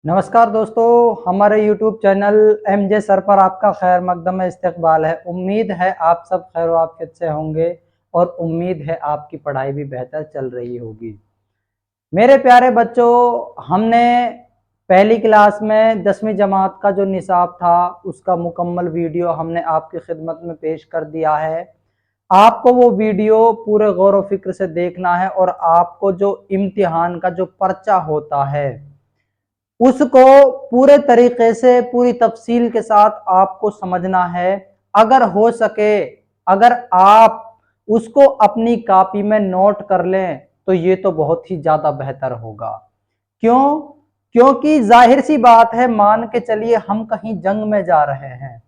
नमस्कार दोस्तों, हमारे YouTube चैनल एमजे सर पर आपका खैर मकदम इस्तकबाल है। उम्मीद है आप सब खैर आफियत से होंगे और उम्मीद है आपकी पढ़ाई भी बेहतर चल रही होगी। मेरे प्यारे बच्चों, हमने पहली क्लास में 10वीं जमात का जो निसाब था उसका मुकम्मल वीडियो हमने आपकी खिदमत में पेश कर दिया है। आपको वो वीडियो पूरे गौर व फिक्र से देखना है और आपको जो इम्तिहान का जो पर्चा होता है उसको पूरे तरीके से पूरी तफसील के साथ आपको समझना है। अगर हो सके, अगर आप उसको अपनी कॉपी में नोट कर लें तो ये तो बहुत ही ज्यादा बेहतर होगा। क्यों? क्योंकि जाहिर सी बात है, मान के चलिए हम कहीं जंग में जा रहे हैं,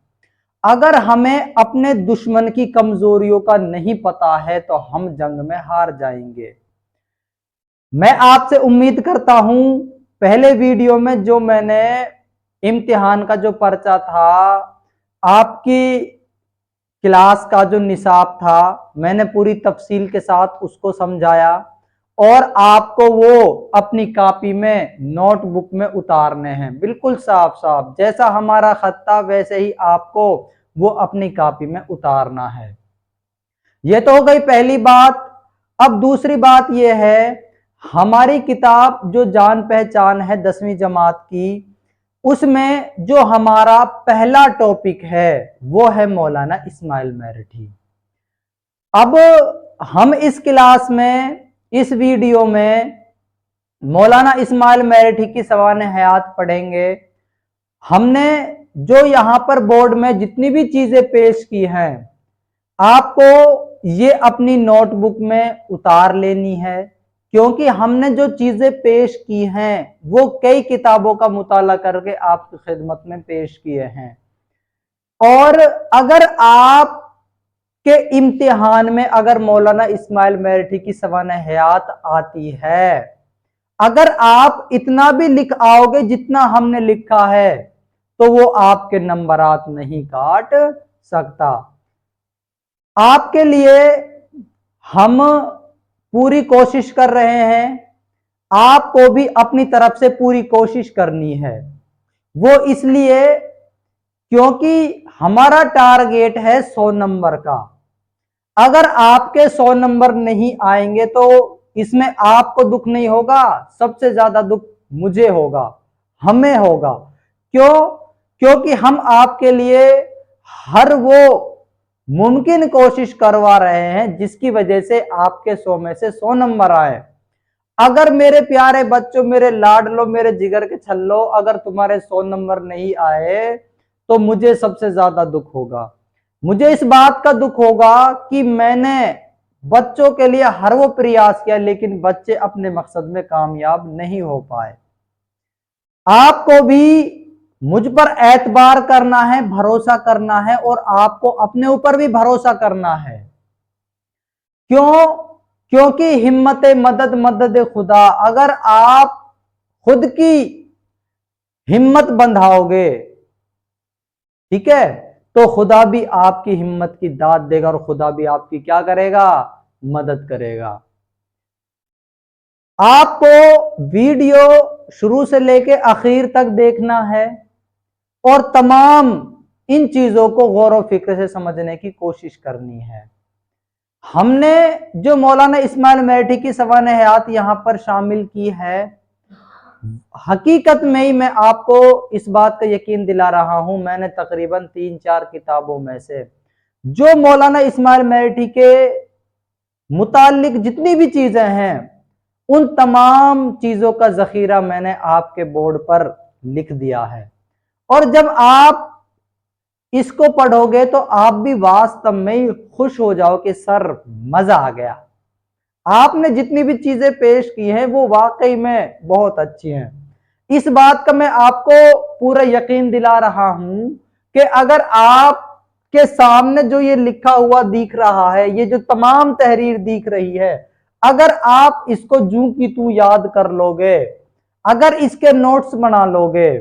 अगर हमें अपने दुश्मन की कमजोरियों का नहीं पता है तो हम जंग में हार जाएंगे। मैं आपसे उम्मीद करता हूं पहले वीडियो में जो मैंने इम्तिहान का जो पर्चा था, आपकी क्लास का जो निसाब था, मैंने पूरी तफसील के साथ उसको समझाया और आपको वो अपनी कॉपी में नोटबुक में उतारने हैं। बिल्कुल साफ साफ जैसा हमारा खत था वैसे ही आपको वो अपनी कॉपी में उतारना है। ये तो हो गई पहली बात। अब दूसरी बात यह है, हमारी किताब जो जान पहचान है 10वीं जमात की, उसमें जो हमारा पहला टॉपिक है वो है मौलाना इस्माइल मेरठी। अब हम इस क्लास में, इस वीडियो में मौलाना इस्माइल मेरठी की सवाने हयात पढ़ेंगे। हमने जो यहां पर बोर्ड में जितनी भी चीजें पेश की हैं, आपको ये अपनी नोटबुक में उतार लेनी है, क्योंकि हमने जो चीजें पेश की हैं वो कई किताबों का मुताला करके आपकी खिदमत में पेश किए हैं। और अगर आप के इम्तिहान में अगर मौलाना इस्माइल मेरठी की सवाने हयात आती है, अगर आप इतना भी लिख आओगे जितना हमने लिखा है तो वो आपके नंबरात नहीं काट सकता। आपके लिए हम पूरी कोशिश कर रहे हैं, आपको भी अपनी तरफ से पूरी कोशिश करनी है। वो इसलिए क्योंकि हमारा टारगेट है 100 नंबर का। अगर आपके 100 नंबर नहीं आएंगे तो इसमें आपको दुख नहीं होगा, सबसे ज्यादा दुख मुझे होगा, हमें होगा। क्यों? क्योंकि हम आपके लिए हर वो मुमकिन कोशिश करवा रहे हैं जिसकी वजह से आपके 100 में से 100 नंबर आए। अगर मेरे प्यारे बच्चों, मेरे लाडलो, मेरे जिगर के छल्लो, अगर तुम्हारे 100 नंबर नहीं आए तो मुझे सबसे ज्यादा दुख होगा। मुझे इस बात का दुख होगा कि मैंने बच्चों के लिए हर वो प्रयास किया लेकिन बच्चे अपने मकसद में कामयाब नहीं हो पाए। आपको भी मुझ पर एतबार करना है, भरोसा करना है और आपको अपने ऊपर भी भरोसा करना है। क्यों? क्योंकि हिम्मत मदद मदद खुदा, अगर आप खुद की हिम्मत बंधाओगे, ठीक है, तो खुदा भी आपकी हिम्मत की दाद देगा और खुदा भी आपकी क्या करेगा? मदद करेगा। आपको वीडियो शुरू से लेके आखिर तक देखना है और तमाम इन चीजों को गौर व फिक्र से समझने की कोशिश करनी है। हमने जो मौलाना इस्माइल मेरठी की सवाने हयात यहां पर शामिल की है, हकीकत में ही मैं आपको इस बात का यकीन दिला रहा हूं, मैंने तकरीबन 3-4 किताबों में से जो मौलाना इस्माइल मेरठी के मुतालिक जितनी भी चीजें हैं उन तमाम चीजों का जखीरा मैंने आपके बोर्ड पर लिख दिया है। और जब आप इसको पढ़ोगे तो आप भी वास्तव में ही खुश हो जाओ कि सर मजा आ गया। आपने जितनी भी चीजें पेश की हैं वो वाकई में बहुत अच्छी हैं। इस बात का मैं आपको पूरा यकीन दिला रहा हूं कि अगर आप के सामने जो ये लिखा हुआ दिख रहा है, ये जो तमाम तहरीर दिख रही है, अगर आप इसको जूं की तू याद कर लोगे, अगर इसके नोट्स बना लोगे,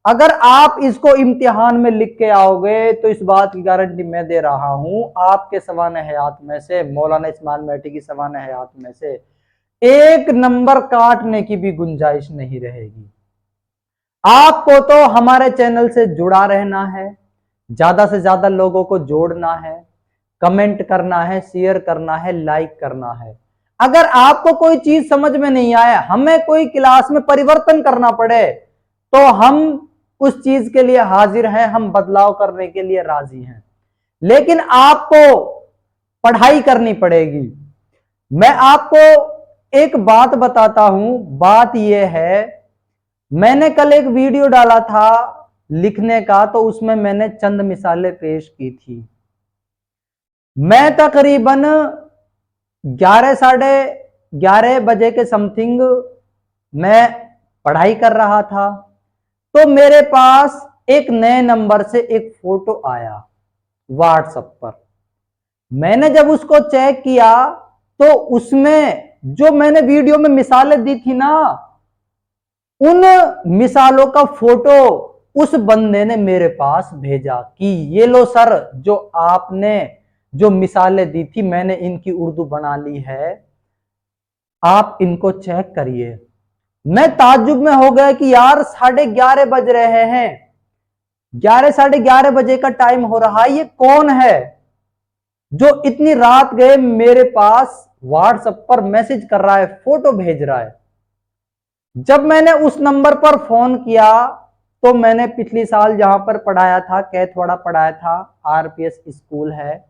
अगर आप इसको इम्तिहान में लिख के आओगे तो इस बात की गारंटी मैं दे रहा हूं, आपके सवाने हयात में से, मौलाना इस्माइल मेरठी की सवाने हयात में से एक नंबर काटने की भी गुंजाइश नहीं रहेगी। आपको तो हमारे चैनल से जुड़ा रहना है, ज्यादा से ज्यादा लोगों को जोड़ना है, कमेंट करना है, शेयर करना है, लाइक करना है। अगर आपको कोई चीज समझ में नहीं आया, हमें कोई क्लास में परिवर्तन करना पड़े, तो हम उस चीज के लिए हाजिर हैं, हम बदलाव करने के लिए राजी हैं। लेकिन आपको पढ़ाई करनी पड़ेगी। मैं आपको एक बात बताता हूं, बात यह है, मैंने कल एक वीडियो डाला था लिखने का, तो उसमें मैंने चंद मिसालें पेश की थी। मैं तकरीबन 11 साढ़े 11 बजे के समथिंग मैं पढ़ाई कर रहा था, तो मेरे पास एक नए नंबर से एक फोटो आया व्हाट्सएप पर। मैंने जब उसको चेक किया तो उसमें जो मैंने वीडियो में मिसालें दी थी ना, उन मिसालों का फोटो उस बंदे ने मेरे पास भेजा कि ये लो सर, जो आपने जो मिसालें दी थी मैंने इनकी उर्दू बना ली है, आप इनको चेक करिए। मैं ताज्जुब में हो गया कि यार 11:30 बज रहे हैं, 11 साढ़े 11 बजे का टाइम हो रहा है, ये कौन है जो इतनी रात गए मेरे पास व्हाट्सएप पर मैसेज कर रहा है, फोटो भेज रहा है। जब मैंने उस नंबर पर फोन किया तो मैंने पिछली साल जहां पर पढ़ाया था, कैथवाड़ा पढ़ाया था, आरपीएस स्कूल है,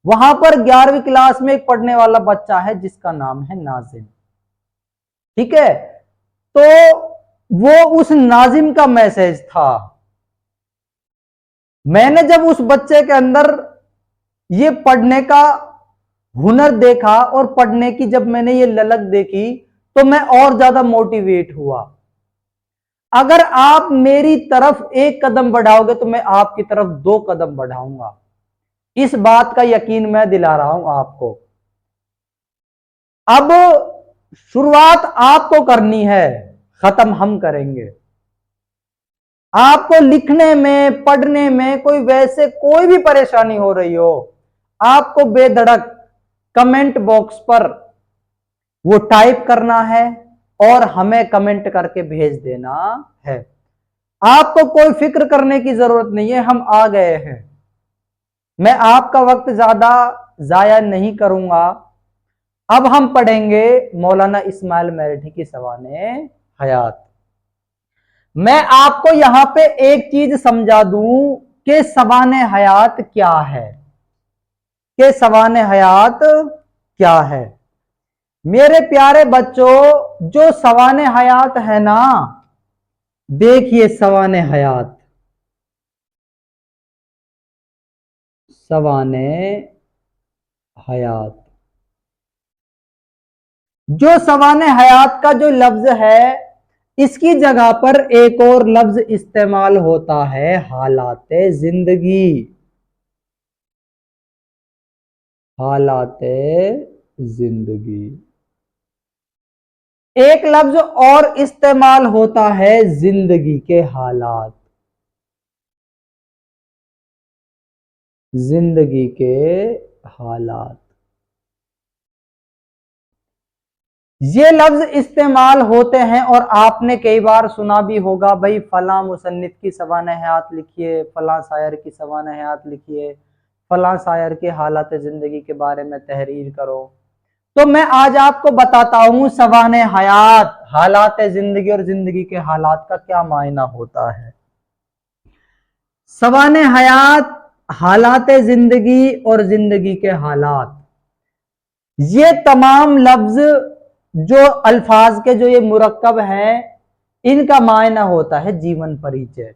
वहां पर 11वीं क्लास में एक पढ़ने वाला बच्चा है जिसका नाम है नाजिम। ठीक है, तो वो उस नाजिम का मैसेज था। मैंने जब उस बच्चे के अंदर ये पढ़ने का हुनर देखा और पढ़ने की जब मैंने ये ललक देखी, तो मैं और ज्यादा मोटिवेट हुआ। अगर आप मेरी तरफ एक कदम बढ़ाओगे तो मैं आपकी तरफ 2 कदम बढ़ाऊंगा, इस बात का यकीन मैं दिला रहा हूं आपको। अब शुरुआत आपको करनी है, खत्म हम करेंगे। आपको लिखने में, पढ़ने में कोई भी परेशानी हो रही हो, आपको बेधड़क कमेंट बॉक्स पर वो टाइप करना है और हमें कमेंट करके भेज देना है। आपको कोई फिक्र करने की जरूरत नहीं है, हम आ गए हैं। मैं आपका वक्त ज्यादा जाया नहीं करूंगा। अब हम पढ़ेंगे मौलाना इस्माइल मेरठी की सवाने हयात। मैं आपको यहां पे एक चीज समझा दूं कि सवाने हयात क्या है, कि सवाने हयात क्या है। मेरे प्यारे बच्चों, जो सवाने हयात है ना, देखिए सवाने हयात, सवाने हयात, जो सवाने हयात का जो लफ्ज है, इसकी जगह पर एक और लफ्ज इस्तेमाल होता है, हालाते जिंदगी। हालाते जिंदगी। एक लफ्ज और इस्तेमाल होता है, जिंदगी के हालात। जिंदगी के हालात, ये लफ्ज इस्तेमाल होते हैं। और आपने कई बार सुना भी होगा, भाई फला मुसन्निफ की सवाने हयात लिखिए, फला शायर की सवाने हयात लिखिए, फला शायर के हालात जिंदगी के बारे में तहरीर करो। तो मैं आज आपको बताता हूं सवाने हयात, हालात जिंदगी और जिंदगी के हालात का क्या मायना होता है। सवाने हयात, हालात जिंदगी और जिंदगी के हालात, ये तमाम लफ्ज जो अल्फाज के जो ये मुरक्कब हैं, इनका मायना होता है जीवन परिचय।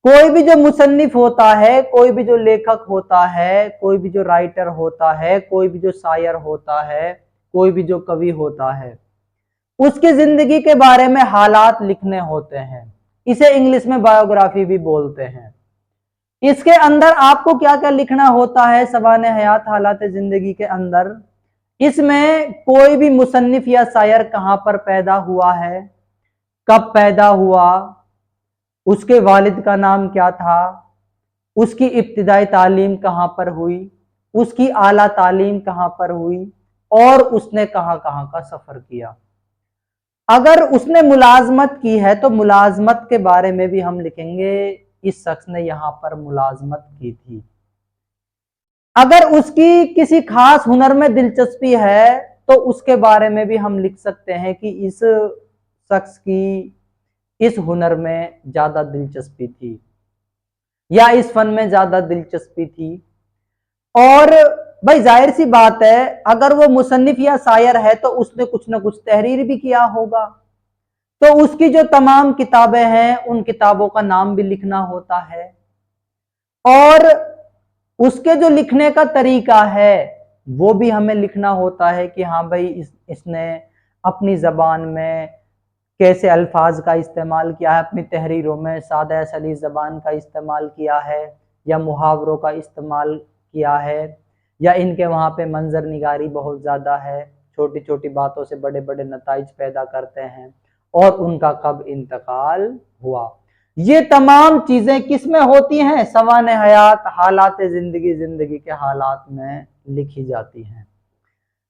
कोई भी जो मुसन्निफ होता है, कोई भी जो लेखक होता है, कोई भी जो राइटर होता है, कोई भी जो शायर होता है, कोई भी जो कवि होता है, उसकी जिंदगी के बारे में हालात लिखने होते हैं। इसे इंग्लिश में बायोग्राफी भी बोलते हैं। इसके अंदर आपको क्या क्या लिखना होता है सवाने हयात हालात जिंदगी के अंदर। इसमें कोई भी मुसन्निफ या शायर कहां पर पैदा हुआ है, कब पैदा हुआ, उसके वालिद का नाम क्या था, उसकी इब्तिदाई तालीम कहां पर हुई, उसकी आला तालीम कहां पर हुई, और उसने कहां कहां का सफर किया। अगर उसने मुलाजमत की है तो मुलाजमत के बारे में भी हम लिखेंगे, इस शख्स ने यहां पर मुलाजमत की थी। अगर उसकी किसी खास हुनर में दिलचस्पी है तो उसके बारे में भी हम लिख सकते हैं कि इस शख्स की इस हुनर में ज्यादा दिलचस्पी थी या इस फन में ज्यादा दिलचस्पी थी। और भाई जाहिर सी बात है, अगर वो मुसन्निफ या शायर है तो उसने कुछ ना कुछ तहरीर भी किया होगा, तो उसकी जो तमाम किताबें हैं उन किताबों का नाम भी लिखना होता है। और उसके जो लिखने का तरीका है वो भी हमें लिखना होता है कि हाँ भाई इसने अपनी जबान में कैसे अल्फाज का इस्तेमाल किया है, अपनी तहरीरों में सादा सली जबान का इस्तेमाल किया है या मुहावरों का इस्तेमाल किया है, या इनके वहाँ पे मंजर निगारी बहुत ज़्यादा है, छोटी छोटी बातों से बड़े बड़े नताइज पैदा करते हैं, और उनका कब इंतकाल हुआ। ये तमाम चीज़ें किस में होती हैं? सवाने हयात, हालात जिंदगी, जिंदगी के हालात में लिखी जाती हैं।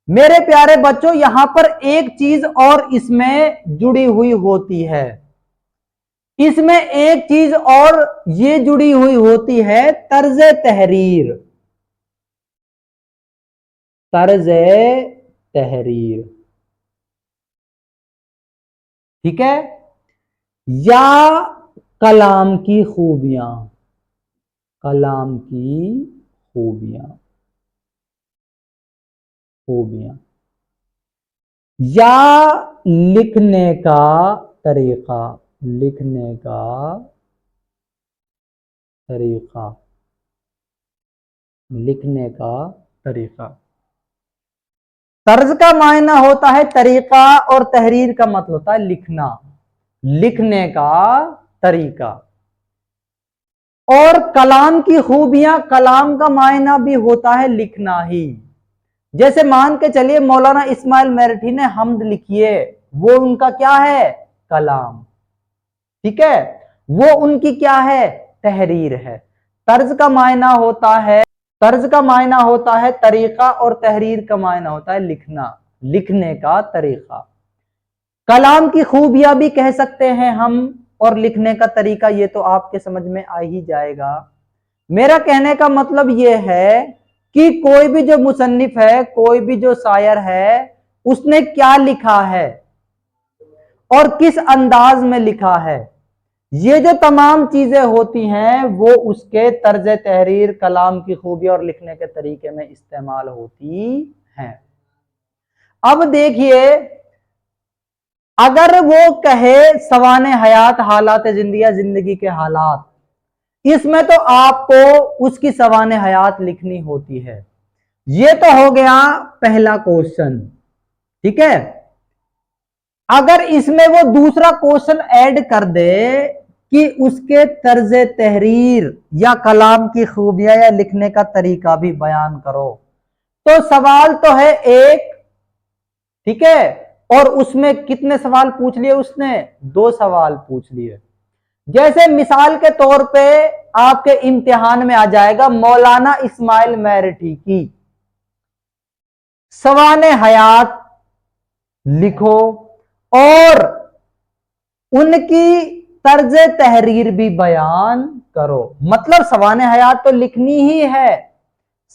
मेरे प्यारे बच्चों, यहां पर एक चीज और इसमें जुड़ी हुई होती है, इसमें एक चीज और ये जुड़ी हुई होती है, तर्ज तहरीर। तर्ज तहरीर, ठीक है, या कलाम की खूबियां, कलाम की खूबियां, खूबियां, या लिखने का तरीका, लिखने का तरीका, लिखने का तरीका। तर्ज का मायना होता है तरीका और तहरीर का मतलब होता है लिखना, लिखने का तरीका। और कलाम की खूबियां, कलाम का मायना भी होता है लिखना ही। जैसे मान के चलिए मौलाना इस्माइल मेरठी ने हम्द लिखी है, वो उनका क्या है? कलाम, ठीक है, वो उनकी क्या है? तहरीर है। तर्ज का मायना होता है, तर्ज का मायना होता है तरीका और तहरीर का मायना होता है लिखना, लिखने का तरीका। कलाम की खूबियां भी कह सकते हैं हम, और लिखने का तरीका ये तो आपके समझ में आ ही जाएगा। मेरा कहने का मतलब ये है कि कोई भी जो मुसन्निफ है, कोई भी जो शायर है, उसने क्या लिखा है और किस अंदाज में लिखा है, ये जो तमाम चीजें होती हैं वो उसके तर्ज तहरीर, कलाम की खूबी और लिखने के तरीके में इस्तेमाल होती हैं। अब देखिए, अगर वो कहे सवाने हयात, हालात जिंदगी, जिंदगी के हालात, इसमें तो आपको उसकी सवाने हयात लिखनी होती है। ये तो हो गया पहला क्वेश्चन, ठीक है। अगर इसमें वो दूसरा क्वेश्चन ऐड कर दे कि उसके तर्ज तहरीर या कलाम की खूबियां या लिखने का तरीका भी बयान करो, तो सवाल तो है एक, ठीक है, और उसमें कितने सवाल पूछ लिए उसने? 2 सवाल पूछ लिए। जैसे मिसाल के तौर पे आपके इम्तिहान में आ जाएगा मौलाना इस्माइल मेरठी की सवाने हयात लिखो और उनकी तर्ज तहरीर भी बयान करो। मतलब सवाने हयात तो लिखनी ही है,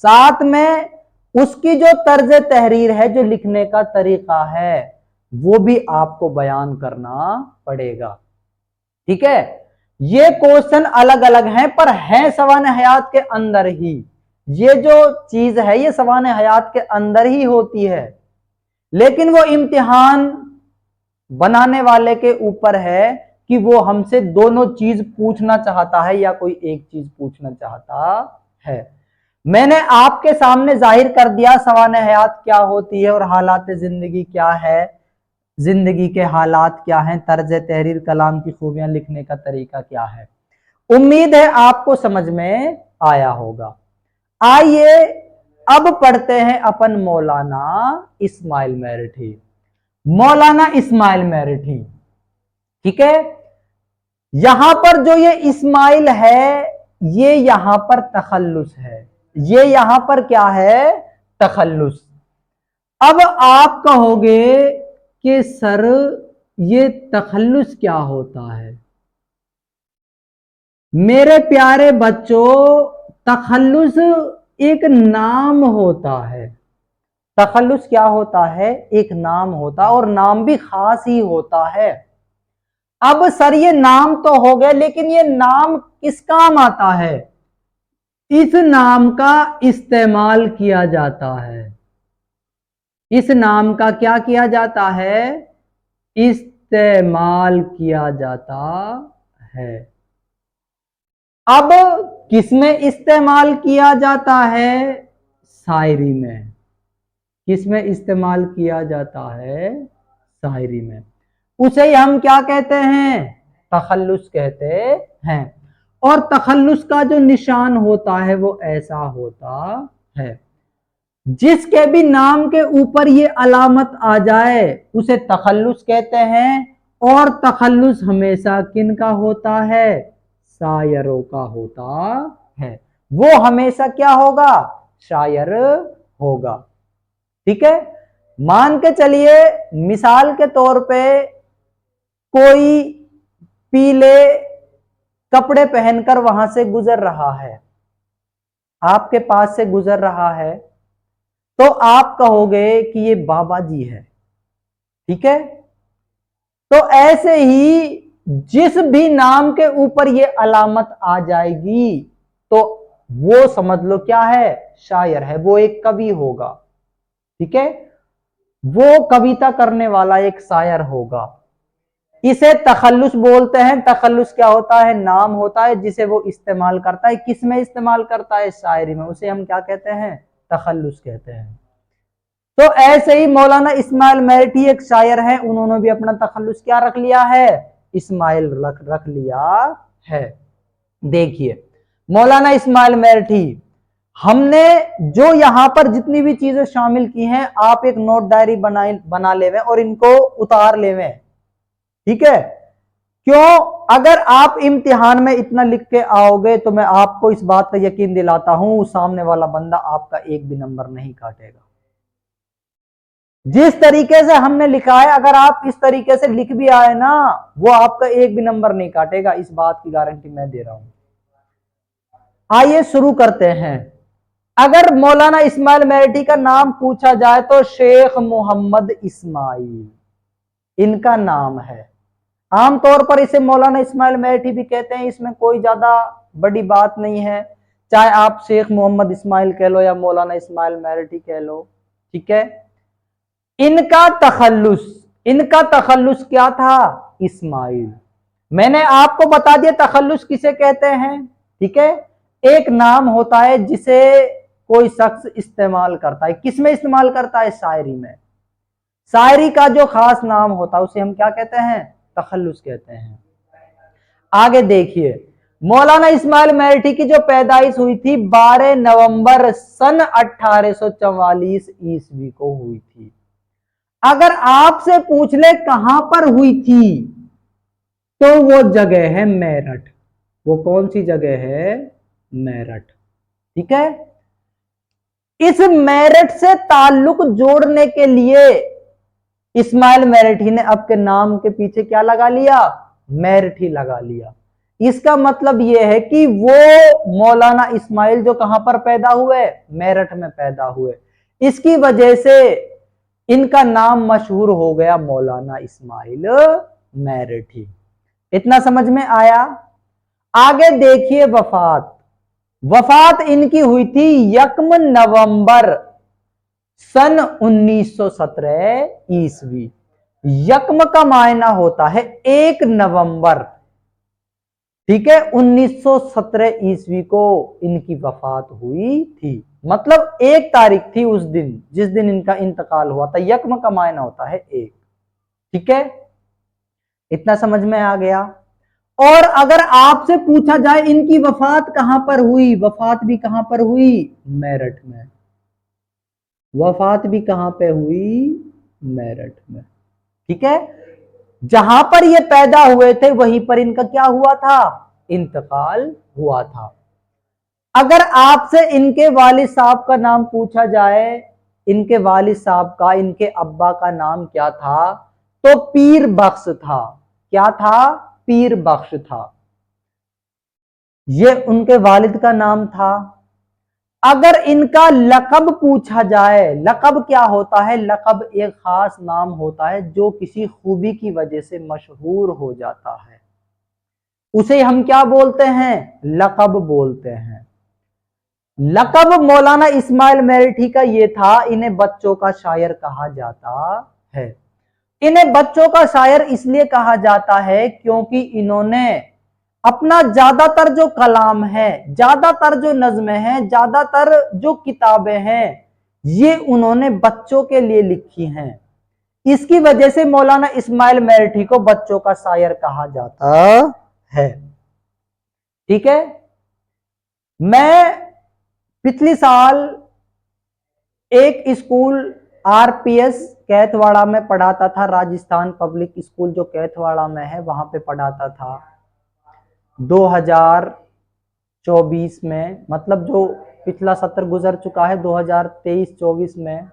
साथ में उसकी जो तर्ज तहरीर है, जो लिखने का तरीका है, वो भी आपको बयान करना पड़ेगा, ठीक है। ये क्वेश्चन अलग अलग हैं पर हैं सवाने हयात के अंदर ही। ये जो चीज है ये सवाने हयात के अंदर ही होती है, लेकिन वो इम्तिहान बनाने वाले के ऊपर है कि वो हमसे दोनों चीज पूछना चाहता है या कोई एक चीज पूछना चाहता है। मैंने आपके सामने जाहिर कर दिया सवाने हयात क्या होती है और हालात जिंदगी क्या है, जिंदगी के हालात क्या हैं, तर्ज तहरीर, कलाम की खूबियां, लिखने का तरीका क्या है। उम्मीद है आपको समझ में आया होगा। आइए अब पढ़ते हैं अपन मौलाना इस्माइल मेरठी। मौलाना इस्माइल मेरठी, ठीक है। यहां पर जो ये इस्माइल है, ये यहां पर तखल्लुस है, ये यहां पर क्या है? तखल्लुस। अब आप कहोगे कि सर ये तखल्लुस क्या होता है? मेरे प्यारे बच्चों, तखल्लुस एक नाम होता है। तखल्लुस क्या होता है? एक नाम होता है, और नाम भी खास ही होता है। अब सर ये नाम तो हो गए, लेकिन ये नाम किस काम आता है? इस नाम का इस्तेमाल किया जाता है। इस नाम का क्या किया जाता है? इस्तेमाल किया जाता है। अब किसमें इस्तेमाल किया जाता है? शायरी में। किसमें इस्तेमाल किया जाता है? शायरी में। उसे ही हम क्या कहते हैं? तखल्लुस कहते हैं। और तखल्लुस का जो निशान होता है वो ऐसा होता है, जिसके भी नाम के ऊपर ये अलामत आ जाए उसे तखल्लुस कहते हैं। और तखल्लुस हमेशा किन का होता है? शायरों का होता है। वो हमेशा क्या होगा? शायर होगा। ठीक है। मान के चलिए, मिसाल के तौर पे कोई पीले कपड़े पहनकर वहां से गुजर रहा है, आपके पास से गुजर रहा है, तो आप कहोगे कि ये बाबा जी है। ठीक है। तो ऐसे ही जिस भी नाम के ऊपर ये अलामत आ जाएगी तो वो समझ लो क्या है? शायर है, वो एक कवि होगा। ठीक है। वो कविता करने वाला एक शायर होगा। इसे तखल्लुस बोलते हैं। तखल्लुस क्या होता है? नाम होता है जिसे वो इस्तेमाल करता है। किस में इस्तेमाल करता है? शायरी में। उसे हम क्या कहते हैं? तखल्लुस कहते हैं। तो ऐसे ही मौलाना इस्माइल मेरठी एक शायर हैं, उन्होंने भी अपना तखल्लुस क्या रख लिया है? इस्माइल रख लिया है। देखिए, मौलाना इस्माइल मेरठी, हमने जो यहां पर जितनी भी चीजें शामिल की हैं, आप एक नोट डायरी बना लेवे और इनको उतार लेवे। ठीक है। क्यों? अगर आप इम्तिहान में इतना लिख के आओगे तो मैं आपको इस बात का यकीन दिलाता हूं, सामने वाला बंदा आपका एक भी नंबर नहीं काटेगा। जिस तरीके से हमने लिखा है, अगर आप इस तरीके से लिख भी आए ना, वो आपका एक भी नंबर नहीं काटेगा। इस बात की गारंटी मैं दे रहा हूं। आइए शुरू करते हैं। अगर मौलाना इस्माइल मेरठी का नाम पूछा जाए तो शेख मोहम्मद इस्माइल इनका नाम है। आमतौर पर इसे मौलाना इस्माइल मेरठी भी कहते हैं, इसमें कोई ज्यादा बड़ी बात नहीं है। चाहे आप शेख मोहम्मद इस्माइल कह लो या मौलाना इस्माइल मेरठी कह लो। ठीक है। इनका तखल्लुस क्या था? इस्माइल। मैंने आपको बता दिया तखल्लुस किसे कहते हैं। ठीक है। एक नाम होता है जिसे कोई शख्स इस्तेमाल करता है। किसमें इस्तेमाल करता है? शायरी में। शायरी का जो खास नाम होता है उसे हम क्या कहते हैं? तखल्लुस कहते हैं। आगे देखिए, मौलाना इस्माइल मेरठी की जो पैदाइश हुई थी 12 नवंबर सन 1844 ईस्वी को हुई थी। अगर आपसे पूछ ले कहां पर हुई थी, तो वो जगह है मेरठ। वो कौन सी जगह है? मेरठ। ठीक है। इस मेरठ से ताल्लुक जोड़ने के लिए इस्माइल मेरठी ने आपके नाम के पीछे क्या लगा लिया? मेरठी लगा लिया। इसका मतलब यह है कि वो मौलाना इस्माइल जो कहां पर पैदा हुए? मेरठ में पैदा हुए। इसकी वजह से इनका नाम मशहूर हो गया मौलाना इस्माइल मेरठी। इतना समझ में आया? आगे देखिए, वफात इनकी हुई थी 1 नवंबर सन 1917 ईस्वी। यक्म का मायना होता है 1 नवंबर। ठीक है। 1917 ईस्वी को इनकी वफात हुई थी। मतलब 1 तारीख थी उस दिन जिस दिन इनका इंतकाल हुआ था। यक्म का मायना होता है 1। ठीक है। इतना समझ में आ गया। और अगर आपसे पूछा जाए इनकी वफात कहां पर हुई, वफात भी कहां पर हुई? मेरठ में। वफात भी कहां पे हुई? मेरठ में। ठीक है। जहां पर ये पैदा हुए थे वहीं पर इनका क्या हुआ था? इंतकाल हुआ था। अगर आपसे इनके वालिद साहब का नाम पूछा जाए, इनके वालिद साहब का, इनके अब्बा का नाम क्या था, तो पीर बख्श था। क्या था? पीर बख्श था। ये उनके वालिद का नाम था। अगर इनका लकब पूछा जाए, लकब क्या होता है? लकब एक खास नाम होता है जो किसी खूबी की वजह से मशहूर हो जाता है, उसे हम क्या बोलते हैं? लकब बोलते हैं। लकब मौलाना इस्माइल मेरठी का ये था, इन्हें बच्चों का शायर कहा जाता है। इन्हें बच्चों का शायर इसलिए कहा जाता है क्योंकि इन्होंने अपना ज्यादातर जो कलाम है, ज्यादातर जो नज़्में हैं, ज्यादातर जो किताबें हैं, ये उन्होंने बच्चों के लिए लिखी हैं। इसकी वजह से मौलाना इस्माइल मेरठी को बच्चों का शायर कहा जाता है। ठीक है। मैं पिछली साल एक स्कूल आरपीएस कैथवाड़ा में पढ़ाता था, राजस्थान पब्लिक स्कूल जो कैथवाड़ा में है वहां पे पढ़ाता था 2024 में, मतलब जो पिछला सत्र गुजर चुका है 2023-24 में।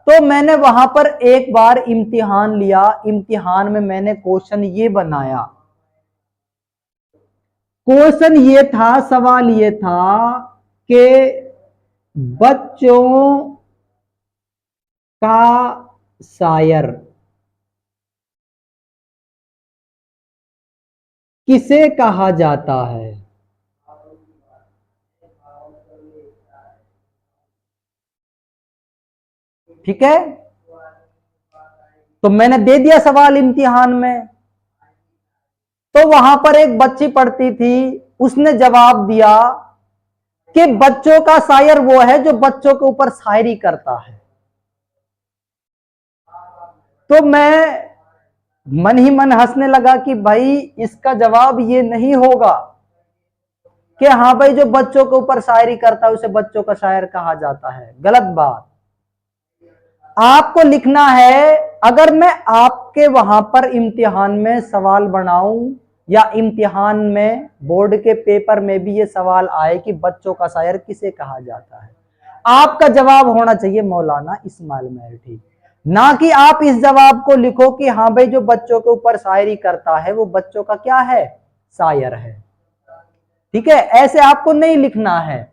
तो मैंने वहां पर एक बार इम्तिहान लिया। इम्तिहान में मैंने क्वेश्चन ये बनाया। क्वेश्चन ये था, सवाल ये था कि बच्चों का शायर किसे कहा जाता है? ठीक है। तो मैंने दे दिया सवाल इम्तिहान में। तो वहां पर एक बच्ची पढ़ती थी, उसने जवाब दिया कि बच्चों का शायर वो है जो बच्चों के ऊपर शायरी करता है। तो मैं मन ही मन हंसने लगा कि भाई इसका जवाब ये नहीं होगा कि हाँ भाई जो बच्चों के ऊपर शायरी करता है उसे बच्चों का शायर कहा जाता है। गलत बात। आपको लिखना है, अगर मैं आपके वहां पर इम्तिहान में सवाल बनाऊं या इम्तिहान में बोर्ड के पेपर में भी ये सवाल आए कि बच्चों का शायर किसे कहा जाता है, आपका जवाब होना चाहिए मौलाना इस्माइल मेरठी। ना कि आप इस जवाब को लिखो कि हाँ भाई जो बच्चों के ऊपर शायरी करता है वो बच्चों का क्या है? शायर है। ठीक है, ऐसे आपको नहीं लिखना है।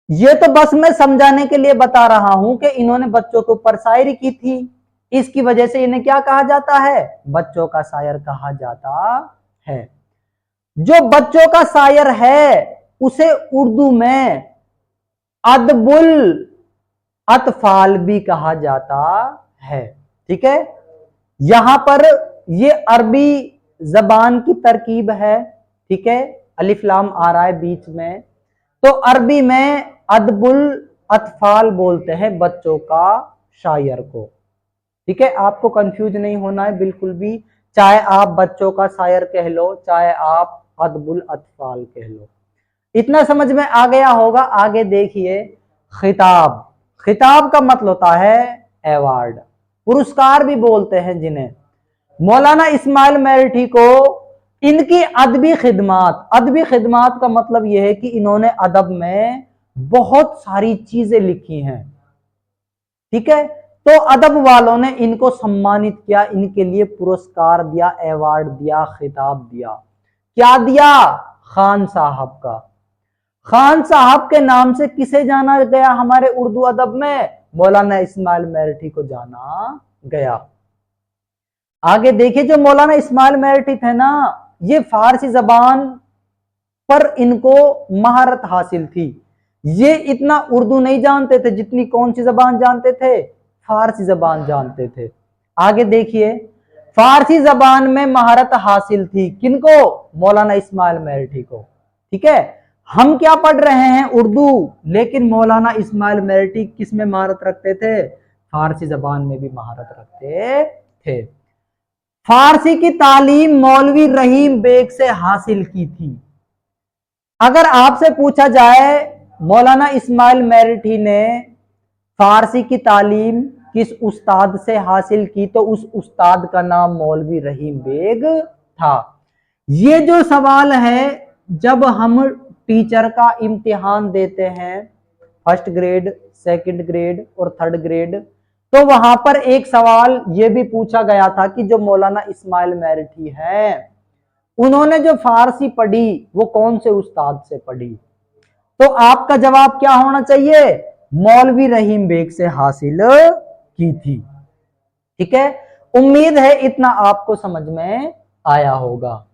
ये तो बस मैं समझाने के लिए बता रहा हूं कि इन्होंने बच्चों के ऊपर शायरी की थी, इसकी वजह से इन्हें क्या कहा जाता है? बच्चों का शायर कहा जाता है। जो बच्चों का शायर है उसे उर्दू में अदबुल अतफाल भी कहा जाता है। ठीक है। यहां पर ये अरबी जबान की तरकीब है। ठीक है, अलिफ लाम आ रहा है बीच में, तो अरबी में अदबुल अतफाल बोलते हैं बच्चों का शायर को। ठीक है, आपको कंफ्यूज नहीं होना है बिल्कुल भी, चाहे आप बच्चों का शायर कह लो, चाहे आप अदबुल अतफाल कह लो। इतना समझ में आ गया होगा। आगे देखिए, खिताब। खिताब का मतलब होता है अवार्ड, पुरस्कार भी बोलते हैं जिन्हें। मौलाना इस्माइल मेरठी को इनकी अदबी खिदमात, अदबी खिदमात का मतलब यह है कि इन्होंने अदब में बहुत सारी चीजें लिखी हैं। ठीक है, तो अदब वालों ने इनको सम्मानित किया, इनके लिए पुरस्कार दिया, अवार्ड दिया, खिताब दिया। क्या दिया? खान साहब का। खान साहब के नाम से किसे जाना गया हमारे उर्दू अदब में? मौलाना इस्माइल मेरठी को जाना गया। आगे देखिए, जो मौलाना इस्माइल मेरठी थे ना, ये फारसी जबान पर इनको महारत हासिल थी। ये इतना उर्दू नहीं जानते थे जितनी कौन सी जबान जानते थे? फारसी जबान जानते थे। आगे देखिए, फारसी जबान में महारत हासिल थी किनको? मौलाना इस्माइल मेरठी को। ठीक है, हम क्या पढ़ रहे हैं? उर्दू, लेकिन मौलाना इस्माइल मेरठी किस में महारत रखते थे? फारसी जबान में भी महारत रखते थे। फारसी की तालीम मौलवी रहीम बेग से हासिल की थी। अगर आपसे पूछा जाए मौलाना इस्माइल मेरठी ने फारसी की तालीम किस उस्ताद से हासिल की, तो उस उस्ताद का नाम मौलवी रहीम बेग था। ये जो सवाल है, जब हम टीचर का इम्तिहान देते हैं, फर्स्ट ग्रेड, सेकंड ग्रेड और थर्ड ग्रेड, तो वहां पर एक सवाल यह भी पूछा गया था कि जो मौलाना इस्माइल मेरठी है, उन्होंने जो फारसी पढ़ी वो कौन से उस्ताद से पढ़ी? तो आपका जवाब क्या होना चाहिए? मौलवी रहीम बेग से हासिल की थी। ठीक है, उम्मीद है इतना आपको समझ में आया होगा।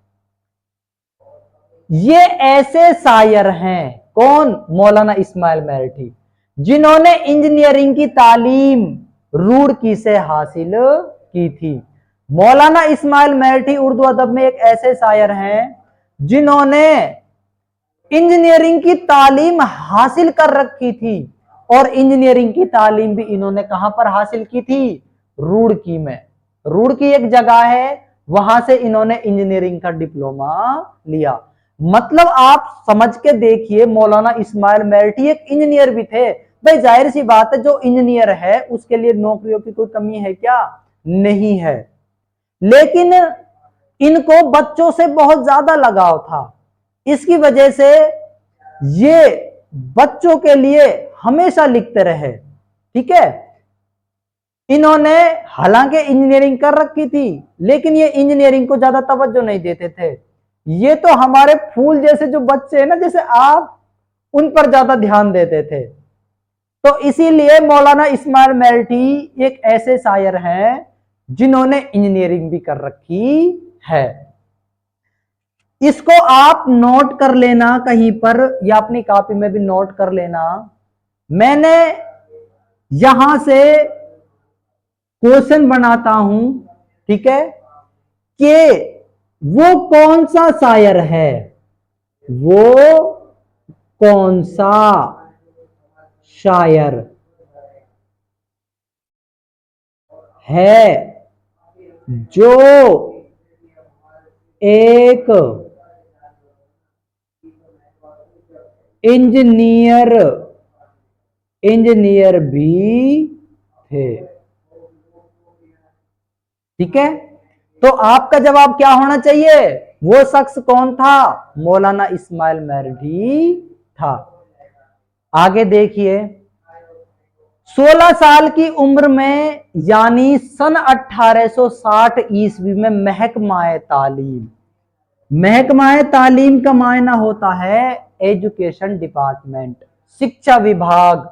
ये ऐसे शायर हैं, कौन? मौलाना इस्माइल मेरठी, जिन्होंने इंजीनियरिंग की तालीम रुड़की से हासिल की थी। मौलाना इस्माइल मेरठी उर्दू अदब में एक ऐसे शायर हैं जिन्होंने इंजीनियरिंग की तालीम हासिल कर रखी थी, और इंजीनियरिंग की तालीम भी इन्होंने कहां पर हासिल की थी? रुड़की में। रुड़की एक जगह है, वहां से इन्होंने इंजीनियरिंग का डिप्लोमा लिया। मतलब आप समझ के देखिए, मौलाना इस्माइल मेरठी एक इंजीनियर भी थे। भाई जाहिर सी बात है, जो इंजीनियर है उसके लिए नौकरियों की कोई कमी है क्या? नहीं है। लेकिन इनको बच्चों से बहुत ज्यादा लगाव था, इसकी वजह से ये बच्चों के लिए हमेशा लिखते रहे। ठीक है, इन्होंने हालांकि इंजीनियरिंग कर रखी थी, लेकिन ये इंजीनियरिंग को ज्यादा तवज्जो नहीं देते थे। ये तो हमारे फूल जैसे जो बच्चे हैं ना, जैसे आप, उन पर ज्यादा ध्यान देते थे। तो इसीलिए मौलाना इस्माइल मेरठी एक ऐसे शायर हैं जिन्होंने इंजीनियरिंग भी कर रखी है। इसको आप नोट कर लेना कहीं पर, या अपनी कॉपी में भी नोट कर लेना। मैंने यहां से क्वेश्चन बनाता हूं, ठीक है, कि वो कौन सा शायर है, वो कौन सा शायर है जो एक इंजीनियर भी थे। ठीक है, तो आपका जवाब क्या होना चाहिए? वो शख्स कौन था? मौलाना इस्माइल मेरठी था। आगे देखिए, 16 साल की उम्र में, यानी सन 1860 ईस्वी में, महकमाए तालीम, महकमाए तालीम का मायना होता है एजुकेशन डिपार्टमेंट, शिक्षा विभाग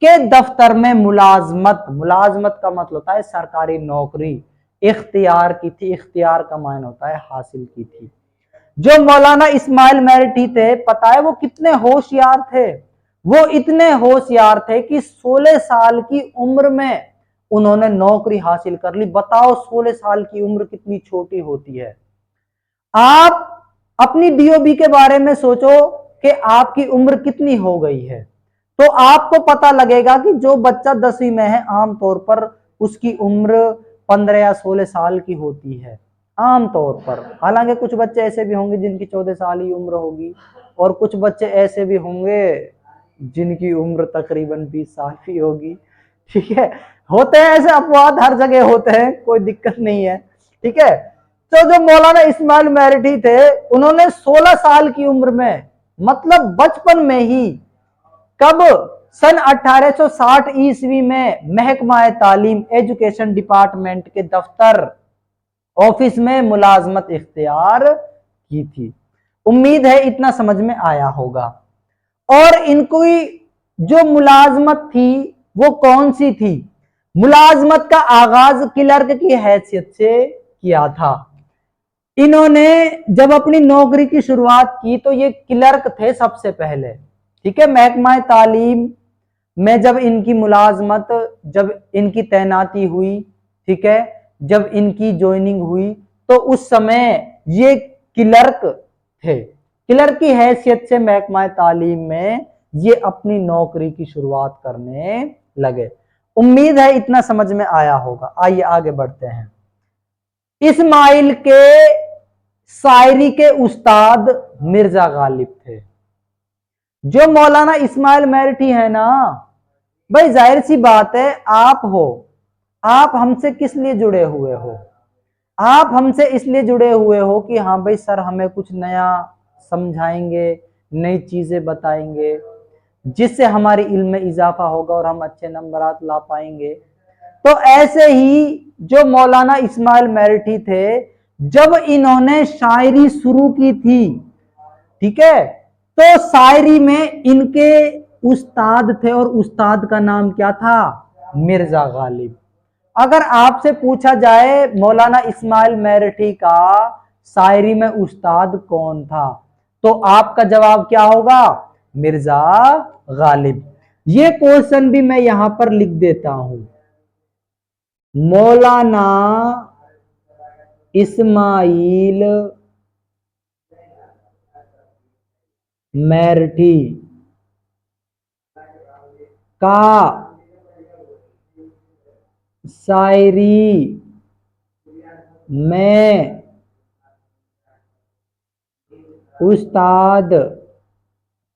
के दफ्तर में मुलाजमत, मुलाजमत का मतलब होता है सरकारी नौकरी, इख्तियार की थी। इख्तियार का मायना होता है हासिल की थी। जो मौलाना इस्माइल मेरठी थे, पता है वो कितने होशियार थे? वो इतने होशियार थे कि 16 साल की उम्र में उन्होंने नौकरी हासिल कर ली। बताओ 16 साल की उम्र कितनी छोटी होती है। आप अपनी डीओबी के बारे में सोचो कि आपकी उम्र कितनी हो गई है, तो आपको पता लगेगा कि जो बच्चा 10वीं में है, आमतौर पर उसकी उम्र 15 या 16 साल की होती है आमतौर पर। हालांकि कुछ बच्चे ऐसे भी होंगे जिनकी 14 साल ही उम्र होगी, और कुछ बच्चे ऐसे भी होंगे जिनकी उम्र तकरीबन 20 साल की होगी। ठीक है, होते हैं ऐसे अपवाद, हर जगह होते हैं, कोई दिक्कत नहीं है। ठीक है, तो जो मौलाना इस्माइल मेरठी थे, उन्होंने 16 साल की उम्र में, मतलब बचपन में ही, कब? सन 1860 ईस्वी में महकमा तालीम, एजुकेशन डिपार्टमेंट के दफ्तर, ऑफिस में मुलाजमत इख्तियार की थी। उम्मीद है इतना समझ में आया होगा। और इनकी जो मुलाजमत थी वो कौन सी थी? मुलाजमत का आगाज क्लर्क की हैसियत से किया था। इन्होंने जब अपनी नौकरी की शुरुआत की तो ये क्लर्क थे सबसे पहले। ठीक है, महकमा तालीम में जब इनकी मुलाजमत, जब इनकी तैनाती हुई, ठीक है, जब इनकी ज्वाइनिंग हुई, तो उस समय ये क्लर्क थे। क्लर्क की हैसियत से महकमा तालीम में ये अपनी नौकरी की शुरुआत करने लगे। उम्मीद है इतना समझ में आया होगा। आइए आगे बढ़ते हैं। इस्माइल के शायरी के उस्ताद मिर्जा गालिब थे। जो मौलाना इस्माइल मेरठी है ना, भाई जाहिर सी बात है, आप हो, आप हमसे किस लिए जुड़े हुए हो? आप हमसे इसलिए जुड़े हुए हो कि हाँ भाई सर हमें कुछ नया समझाएंगे, नई चीजें बताएंगे, जिससे हमारी इल्म में इजाफा होगा और हम अच्छे नंबरात ला पाएंगे। तो ऐसे ही जो मौलाना इस्माइल मेरठी थे, जब इन्होंने शायरी शुरू की थी, ठीक है, तो शायरी में इनके उस्ताद थे और उस्ताद का नाम क्या था? मिर्जा गालिब। अगर आपसे पूछा जाए मौलाना इस्माइल मेरठी का शायरी में उस्ताद कौन था, तो आपका जवाब क्या होगा? मिर्जा गालिब। ये क्वेश्चन भी मैं यहां पर लिख देता हूं। मौलाना इस्माइल मेरठी का शायरी में उस्ताद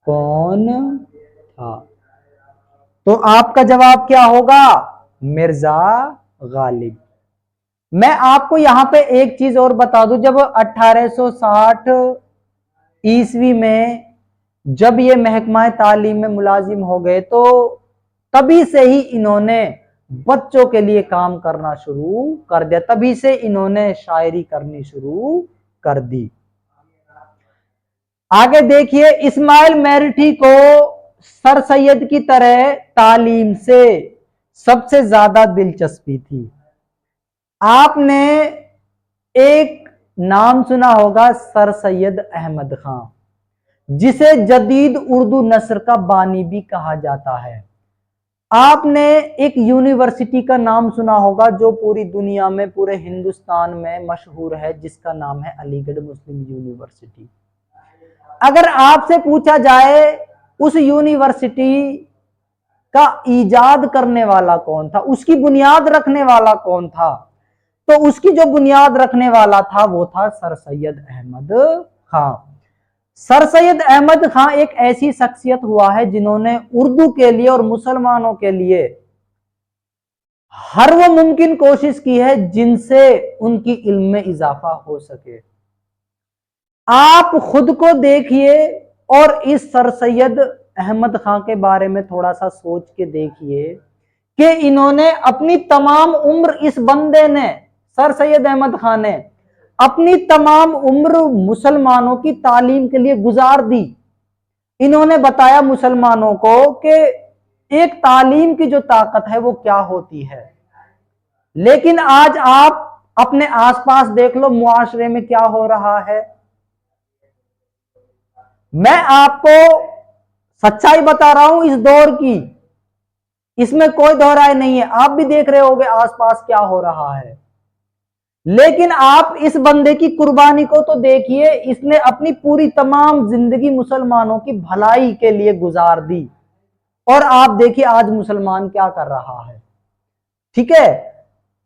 कौन था? तो आपका जवाब क्या होगा? मिर्जा गालिब। मैं आपको यहां पे एक चीज और बता दूं, जब 1860 ईस्वी में जब ये महकमा तालीम में मुलाजिम हो गए, तो तभी से ही इन्होंने बच्चों के लिए काम करना शुरू कर दिया, तभी से इन्होंने शायरी करनी शुरू कर दी। आगे देखिए, इस्माइल मेरठी को सर सैयद की तरह तालीम से सबसे ज्यादा दिलचस्पी थी। आपने एक नाम सुना होगा, सर सैयद अहमद खां, जिसे जदीद उर्दू नस्र का बानी भी कहा जाता है। आपने एक यूनिवर्सिटी का नाम सुना होगा जो पूरी दुनिया में, पूरे हिंदुस्तान में मशहूर है, जिसका नाम है अलीगढ़ मुस्लिम यूनिवर्सिटी। अगर आपसे पूछा जाए उस यूनिवर्सिटी का ईजाद करने वाला कौन था, उसकी बुनियाद रखने वाला कौन था, तो उसकी जो बुनियाद रखने वाला था वो था सर सैयद अहमद खां। सर सैयद अहमद खां एक ऐसी शख्सियत हुआ है जिन्होंने उर्दू के लिए और मुसलमानों के लिए हर वो मुमकिन कोशिश की है जिनसे उनकी इल्म में इजाफा हो सके। आप खुद को देखिए और इस सर सैयद अहमद खां के बारे में थोड़ा सा सोच के देखिए कि इन्होंने अपनी तमाम उम्र, इस बंदे ने, सर सैयद अहमद खान ने अपनी तमाम उम्र मुसलमानों की तालीम के लिए गुजार दी। इन्होंने बताया मुसलमानों को कि एक तालीम की जो ताकत है वो क्या होती है। लेकिन आज आप अपने आसपास देख लो, मुआशरे में क्या हो रहा है। मैं आपको सच्चाई बता रहा हूं इस दौर की, इसमें कोई दोहराए नहीं है। आप भी देख रहे होंगे आसपास क्या हो रहा है। लेकिन आप इस बंदे की कुर्बानी को तो देखिए, इसने अपनी पूरी तमाम जिंदगी मुसलमानों की भलाई के लिए गुजार दी, और आप देखिए आज मुसलमान क्या कर रहा है। ठीक है,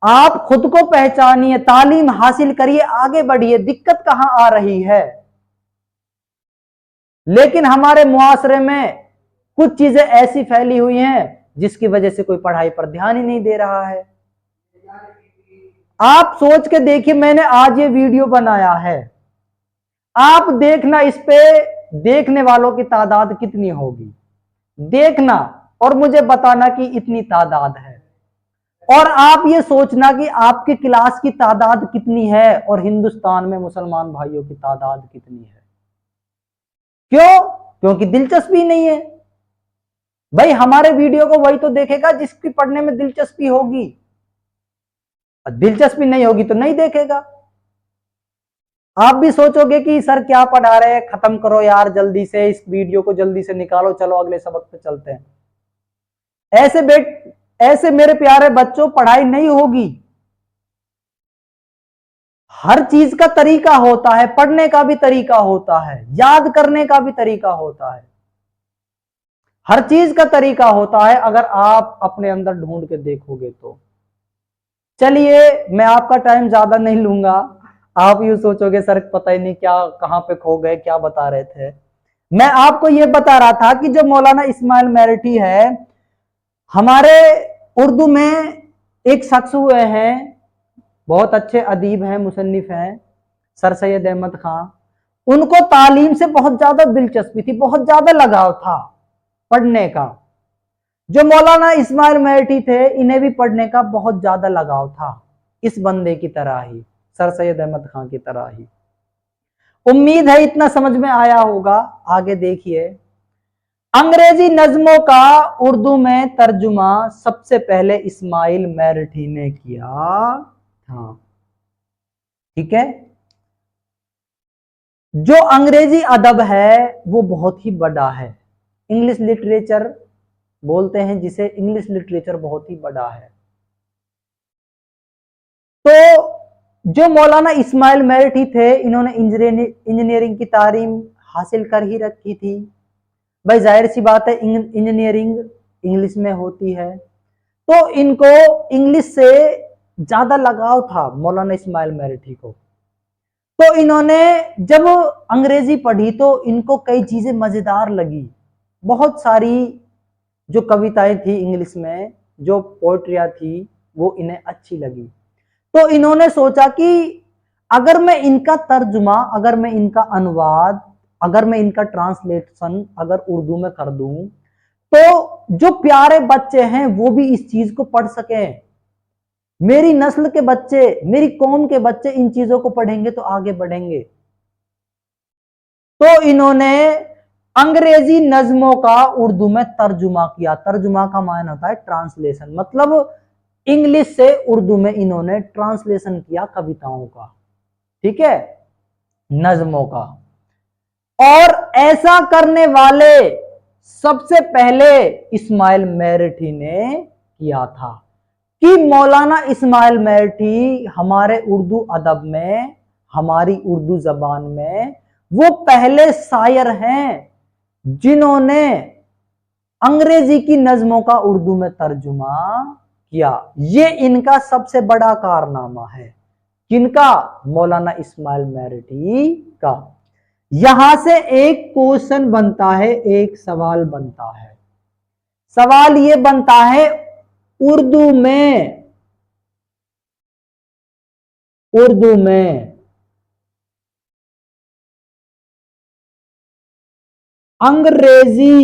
आप खुद को पहचानिए, तालीम हासिल करिए, आगे बढ़िए, दिक्कत कहां आ रही है। लेकिन हमारे मुआशरे में कुछ चीजें ऐसी फैली हुई हैं जिसकी वजह से कोई पढ़ाई पर ध्यान ही नहीं दे रहा है। आप सोच के देखिए, मैंने आज ये वीडियो बनाया है, आप देखना इस पे देखने वालों की तादाद कितनी होगी, देखना और मुझे बताना कि इतनी तादाद है। और आप ये सोचना कि आपकी क्लास की तादाद कितनी है और हिंदुस्तान में मुसलमान भाइयों की तादाद कितनी है। क्यों? क्योंकि दिलचस्पी नहीं है। भाई हमारे वीडियो को वही तो देखेगा जिसकी पढ़ने में दिलचस्पी होगी, दिलचस्पी नहीं होगी तो नहीं देखेगा। आप भी सोचोगे कि सर क्या पढ़ा रहे हैं, खत्म करो यार जल्दी से, इस वीडियो को जल्दी से निकालो, चलो अगले सबक पे चलते हैं। ऐसे मेरे प्यारे बच्चों पढ़ाई नहीं होगी। हर चीज का तरीका होता है, पढ़ने का भी तरीका होता है, याद करने का भी तरीका होता है, हर चीज का तरीका होता है, अगर आप अपने अंदर ढूंढ के देखोगे तो। चलिए मैं आपका टाइम ज्यादा नहीं लूंगा। आप यूं सोचोगे सर पता ही नहीं क्या, कहां पे खो गए, क्या बता रहे थे। मैं आपको यह बता रहा था कि जो मौलाना इस्माइल मेरठी है, हमारे उर्दू में एक शख्स हुए हैं, बहुत अच्छे अदीब हैं, मुसन्निफ हैं, सर सैयद अहमद खां। उनको तालीम से बहुत ज्यादा दिलचस्पी थी, बहुत ज्यादा लगाव था पढ़ने का। जो मौलाना इस्माइल महठी थे, इन्हें भी पढ़ने का बहुत ज्यादा लगाव था, इस बंदे की तरह ही, सर सैयद अहमद खान की तरह ही। उम्मीद है इतना समझ में आया होगा। आगे देखिए, अंग्रेजी नज्मों का उर्दू में तर्जुमा सबसे पहले इस्माइल महठी ने किया था। ठीक है, जो अंग्रेजी अदब है वो बहुत ही बड़ा है, इंग्लिश लिटरेचर बोलते हैं जिसे, इंग्लिश लिटरेचर बहुत ही बड़ा है। तो जो मौलाना इस्माइल महठी थे, इन्होंने इंजीनियरिंग की तालीम हासिल कर ही रखी थी। भाई जाहिर सी बात है, इंजीनियरिंग इंग्लिश में होती है, तो इनको इंग्लिश से ज्यादा लगाव था मौलाना इस्माइल महठी को। तो इन्होंने जब अंग्रेजी पढ़ी तो इनको कई चीजें मजेदार लगी, बहुत सारी जो कविताएं थी इंग्लिश में, जो पोएट्रिया थी, वो इन्हें अच्छी लगी। तो इन्होंने सोचा कि अगर मैं इनका तर्जुमा, अगर मैं इनका अनुवाद, अगर मैं इनका ट्रांसलेशन अगर उर्दू में कर दूं, तो जो प्यारे बच्चे हैं वो भी इस चीज को पढ़ सकें। मेरी नस्ल के बच्चे, मेरी कौम के बच्चे इन चीजों को पढ़ेंगे तो आगे बढ़ेंगे। तो इन्होंने अंग्रेजी नज्मों का उर्दू में तर्जुमा किया। तर्जुमा का मायना होता है ट्रांसलेशन, मतलब इंग्लिश से उर्दू में इन्होंने ट्रांसलेशन किया कविताओं का, ठीक है, नज्मों का। और ऐसा करने वाले सबसे पहले इस्माइल महठी ने किया था कि मौलाना इस्माइल महठी हमारे उर्दू अदब में, हमारी उर्दू जबान में वो पहले शायर हैं जिन्होंने अंग्रेजी की नज्मों का उर्दू में तर्जुमा किया। ये इनका सबसे बड़ा कारनामा है। किनका? मौलाना इस्माइल महठी का। यहां से एक क्वेश्चन बनता है, एक सवाल बनता है। सवाल ये बनता है, उर्दू में अंग्रेजी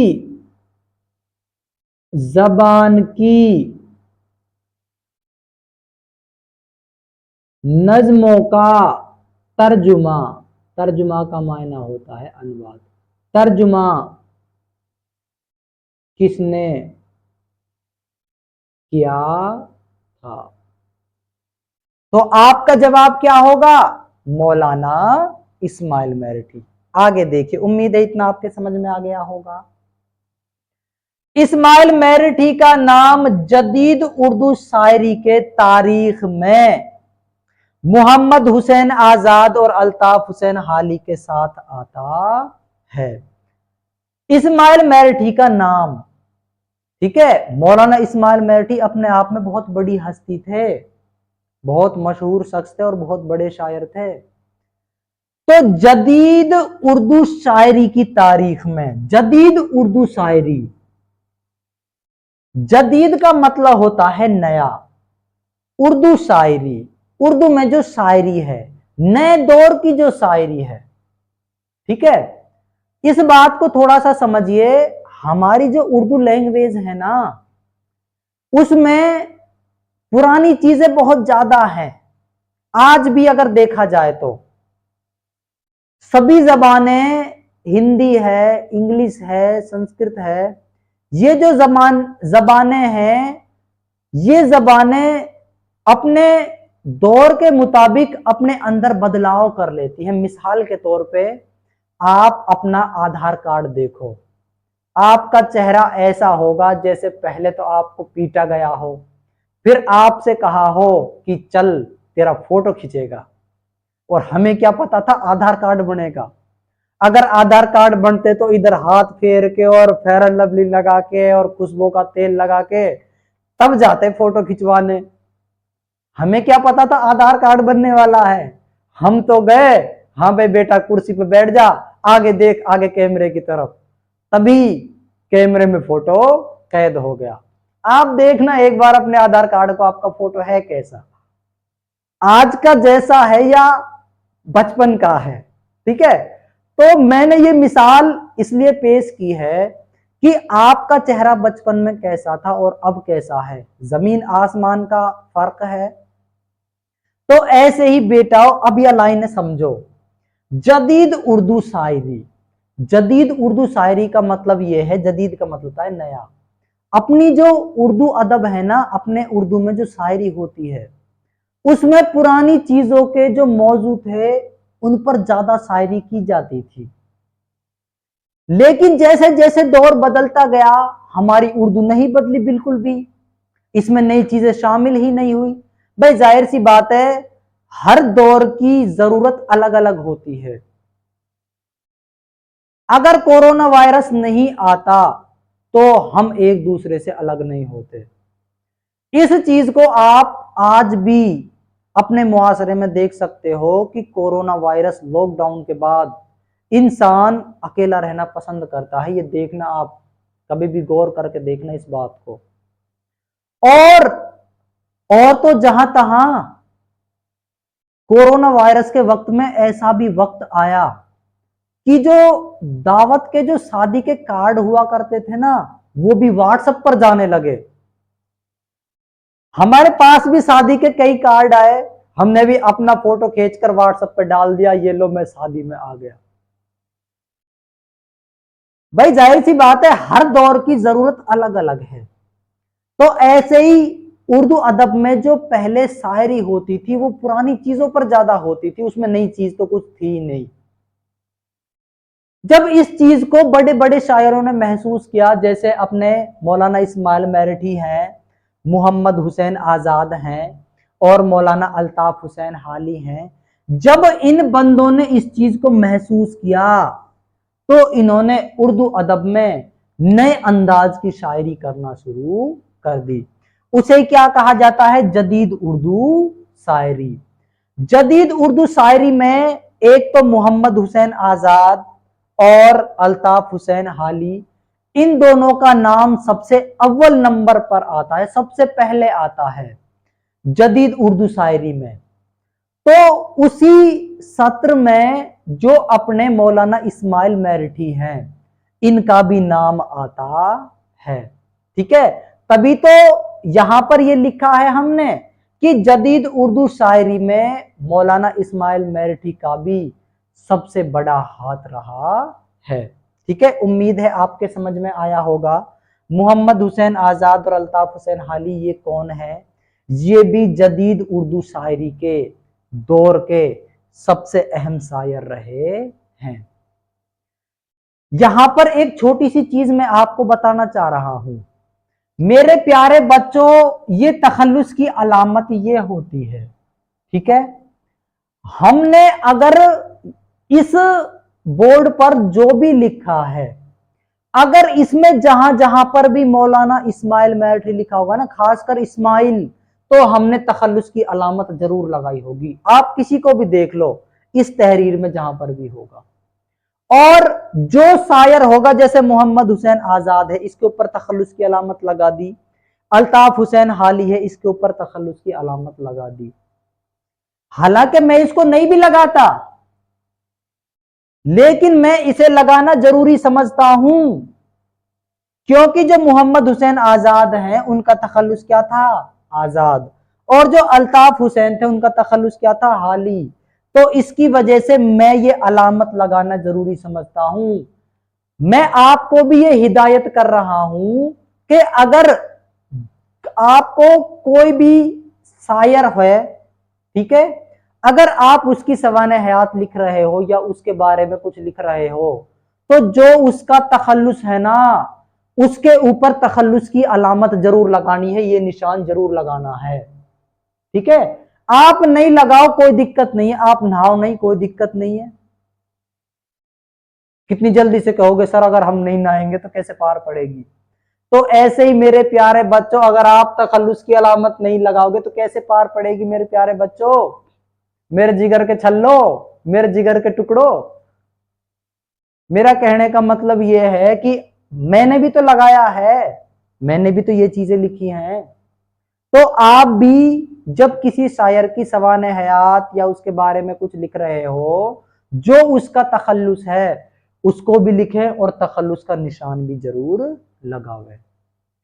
जबान की नज्मों का तर्जुमा, तर्जुमा का मायना होता है अनुवाद, तर्जुमा किसने किया था? तो आपका जवाब क्या होगा? मौलाना इस्माइल महठी। आगे देखिए, उम्मीद है इतना आपके समझ में आ गया होगा। इस्माइल महठी का नाम जदीद उर्दू शायरी के तारीख में मोहम्मद हुसैन आजाद और अल्ताफ हुसैन हाली के साथ आता है। इस्माइल महठी का नाम, ठीक है, मौलाना इस्माइल महठी अपने आप में बहुत बड़ी हस्ती थे, बहुत मशहूर शख्स थे और बहुत बड़े शायर थे। तो जदीद उर्दू शायरी की तारीख में, जदीद उर्दू शायरी, जदीद का मतलब होता है नया, उर्दू शायरी, उर्दू में जो शायरी है, नए दौर की जो शायरी है, ठीक है। इस बात को थोड़ा सा समझिए, हमारी जो उर्दू लैंग्वेज है ना, उसमें पुरानी चीजें बहुत ज्यादा हैं। आज भी अगर देखा जाए तो सभी जबानें, हिंदी है, इंग्लिश है, संस्कृत है, ये जो जबानें हैं, ये जबानें अपने दौर के मुताबिक अपने अंदर बदलाव कर लेती हैं। मिसाल के तौर पे आप अपना आधार कार्ड देखो, आपका चेहरा ऐसा होगा जैसे पहले तो आपको पीटा गया हो, फिर आपसे कहा हो कि चल तेरा फोटो खींचेगा, और हमें क्या पता था आधार कार्ड बनेगा। अगर आधार कार्ड बनते तो इधर हाथ फेर के और फेयर एंड लवली लगा के और खुशबू का तेल लगा के तब जाते फोटो खिंचवाने। हमें क्या पता था आधार कार्ड बनने वाला है। हम तो गए, हाँ भाई बेटा कुर्सी पे बैठ जा, आगे देख, आगे कैमरे की तरफ, तभी कैमरे में फोटो कैद हो गया। आप देखना एक बार अपने आधार कार्ड को, आपका फोटो है कैसा, आज का जैसा है या बचपन का है, ठीक है। तो मैंने ये मिसाल इसलिए पेश की है कि आपका चेहरा बचपन में कैसा था और अब कैसा है, जमीन आसमान का फर्क है। तो ऐसे ही बेटाओ अब यह लाइन समझो, जदीद उर्दू शायरी। जदीद उर्दू शायरी का मतलब यह है, जदीद का मतलब होता है नया। अपनी जो उर्दू अदब है ना, अपने उर्दू में जो शायरी होती है उसमें पुरानी चीजों के जो मौजू थे उन पर ज्यादा शायरी की जाती थी। लेकिन जैसे जैसे दौर बदलता गया हमारी उर्दू नहीं बदली बिल्कुल भी, इसमें नई चीजें शामिल ही नहीं हुई। भाई जाहिर सी बात है, हर दौर की जरूरत अलग अलग होती है। अगर कोरोना वायरस नहीं आता तो हम एक दूसरे से अलग नहीं होते। इस चीज को आप आज भी अपने मुआशरे में देख सकते हो कि कोरोना वायरस लॉकडाउन के बाद इंसान अकेला रहना पसंद करता है। ये देखना, आप कभी भी गौर करके देखना इस बात को। और तो जहां तहां कोरोना वायरस के वक्त में ऐसा भी वक्त आया कि जो दावत के जो शादी के कार्ड हुआ करते थे ना, वो भी व्हाट्सएप पर जाने लगे। हमारे पास भी शादी के कई कार्ड आए, हमने भी अपना फोटो खींचकर व्हाट्सएप पर डाल दिया, ये लो मैं शादी में आ गया। भाई जाहिर सी बात है, हर दौर की जरूरत अलग अलग है। तो ऐसे ही उर्दू अदब में जो पहले शायरी होती थी वो पुरानी चीजों पर ज्यादा होती थी, उसमें नई चीज तो कुछ थी ही नहीं। जब इस चीज को बड़े बड़े शायरों ने महसूस किया, जैसे अपने मौलाना इस्माइल मेरठी हैं, मोहम्मद हुसैन आजाद हैं और मौलाना अल्ताफ हुसैन हाली हैं, जब इन बंदों ने इस चीज को महसूस किया तो इन्होंने उर्दू अदब में नए अंदाज की शायरी करना शुरू कर दी। उसे क्या कहा जाता है? जदीद उर्दू शायरी। जदीद उर्दू शायरी में एक तो मोहम्मद हुसैन आजाद और अल्ताफ हुसैन हाली, इन दोनों का नाम सबसे अव्वल नंबर पर आता है, सबसे पहले आता है जदीद उर्दू शायरी में। तो उसी सत्र में जो अपने मौलाना इस्माइल मेरठी हैं, इनका भी नाम आता है। ठीक है, तभी तो यहां पर ये लिखा है हमने कि जदीद उर्दू शायरी में मौलाना इस्माइल मेरठी का भी सबसे बड़ा हाथ रहा है। ठीक है, उम्मीद है आपके समझ में आया होगा। मोहम्मद हुसैन आजाद और अल्ताफ हुसैन हाली ये कौन है? ये भी जदीद उर्दू शायरी के दौर के सबसे अहम शायर रहे हैं। यहां पर एक छोटी सी चीज मैं आपको बताना चाह रहा हूं मेरे प्यारे बच्चों, ये तखल्लुस की अलामत ये होती है। ठीक है, हमने अगर इस बोर्ड पर जो भी लिखा है, अगर इसमें जहां जहां पर भी मौलाना इस्माइल मेरठी लिखा होगा ना, खासकर इस्माइल, तो हमने तखल्लुस की अलामत जरूर लगाई होगी। आप किसी को भी देख लो इस तहरीर में जहां पर भी होगा। और जो शायर होगा, जैसे मोहम्मद हुसैन आजाद है, इसके ऊपर तखल्लुस की अलामत लगा दी। अल्ताफ हुसैन हाली है, इसके ऊपर तखल्लुस की अलामत लगा दी। हालांकि मैं इसको नहीं भी लगाता, लेकिन मैं इसे लगाना जरूरी समझता हूं, क्योंकि जो मोहम्मद हुसैन आजाद हैं उनका तखल्लुस क्या था? आजाद। और जो अल्ताफ हुसैन थे उनका तखल्लुस क्या था? हाली। तो इसकी वजह से मैं ये अलामत लगाना जरूरी समझता हूं। मैं आपको भी ये हिदायत कर रहा हूं कि अगर आपको कोई भी शायर है, ठीक है, अगर आप उसकी सवाने हयात लिख रहे हो या उसके बारे में कुछ लिख रहे हो, तो जो उसका तखल्लुस है ना, उसके ऊपर तखल्लुस की अलामत जरूर लगानी है, ये निशान जरूर लगाना है। ठीक है, आप नहीं लगाओ कोई दिक्कत नहीं है, आप नहाओ नहीं कोई दिक्कत नहीं है। कितनी जल्दी से कहोगे सर अगर हम नहीं नहाएंगे तो कैसे पार पड़ेगी? तो ऐसे ही मेरे प्यारे बच्चों, अगर आप तखल्लुस की अलामत नहीं लगाओगे तो कैसे पार पड़ेगी मेरे प्यारे बच्चों, मेरे जिगर के छल्लो, मेरे जिगर के टुकड़ो। मेरा कहने का मतलब यह है कि मैंने भी तो लगाया है, मैंने भी तो ये चीजें लिखी हैं। तो आप भी जब किसी शायर की सवाने हयात या उसके बारे में कुछ लिख रहे हो, जो उसका तखल्लुस है उसको भी लिखें और तखल्लुस का निशान भी जरूर लगावें।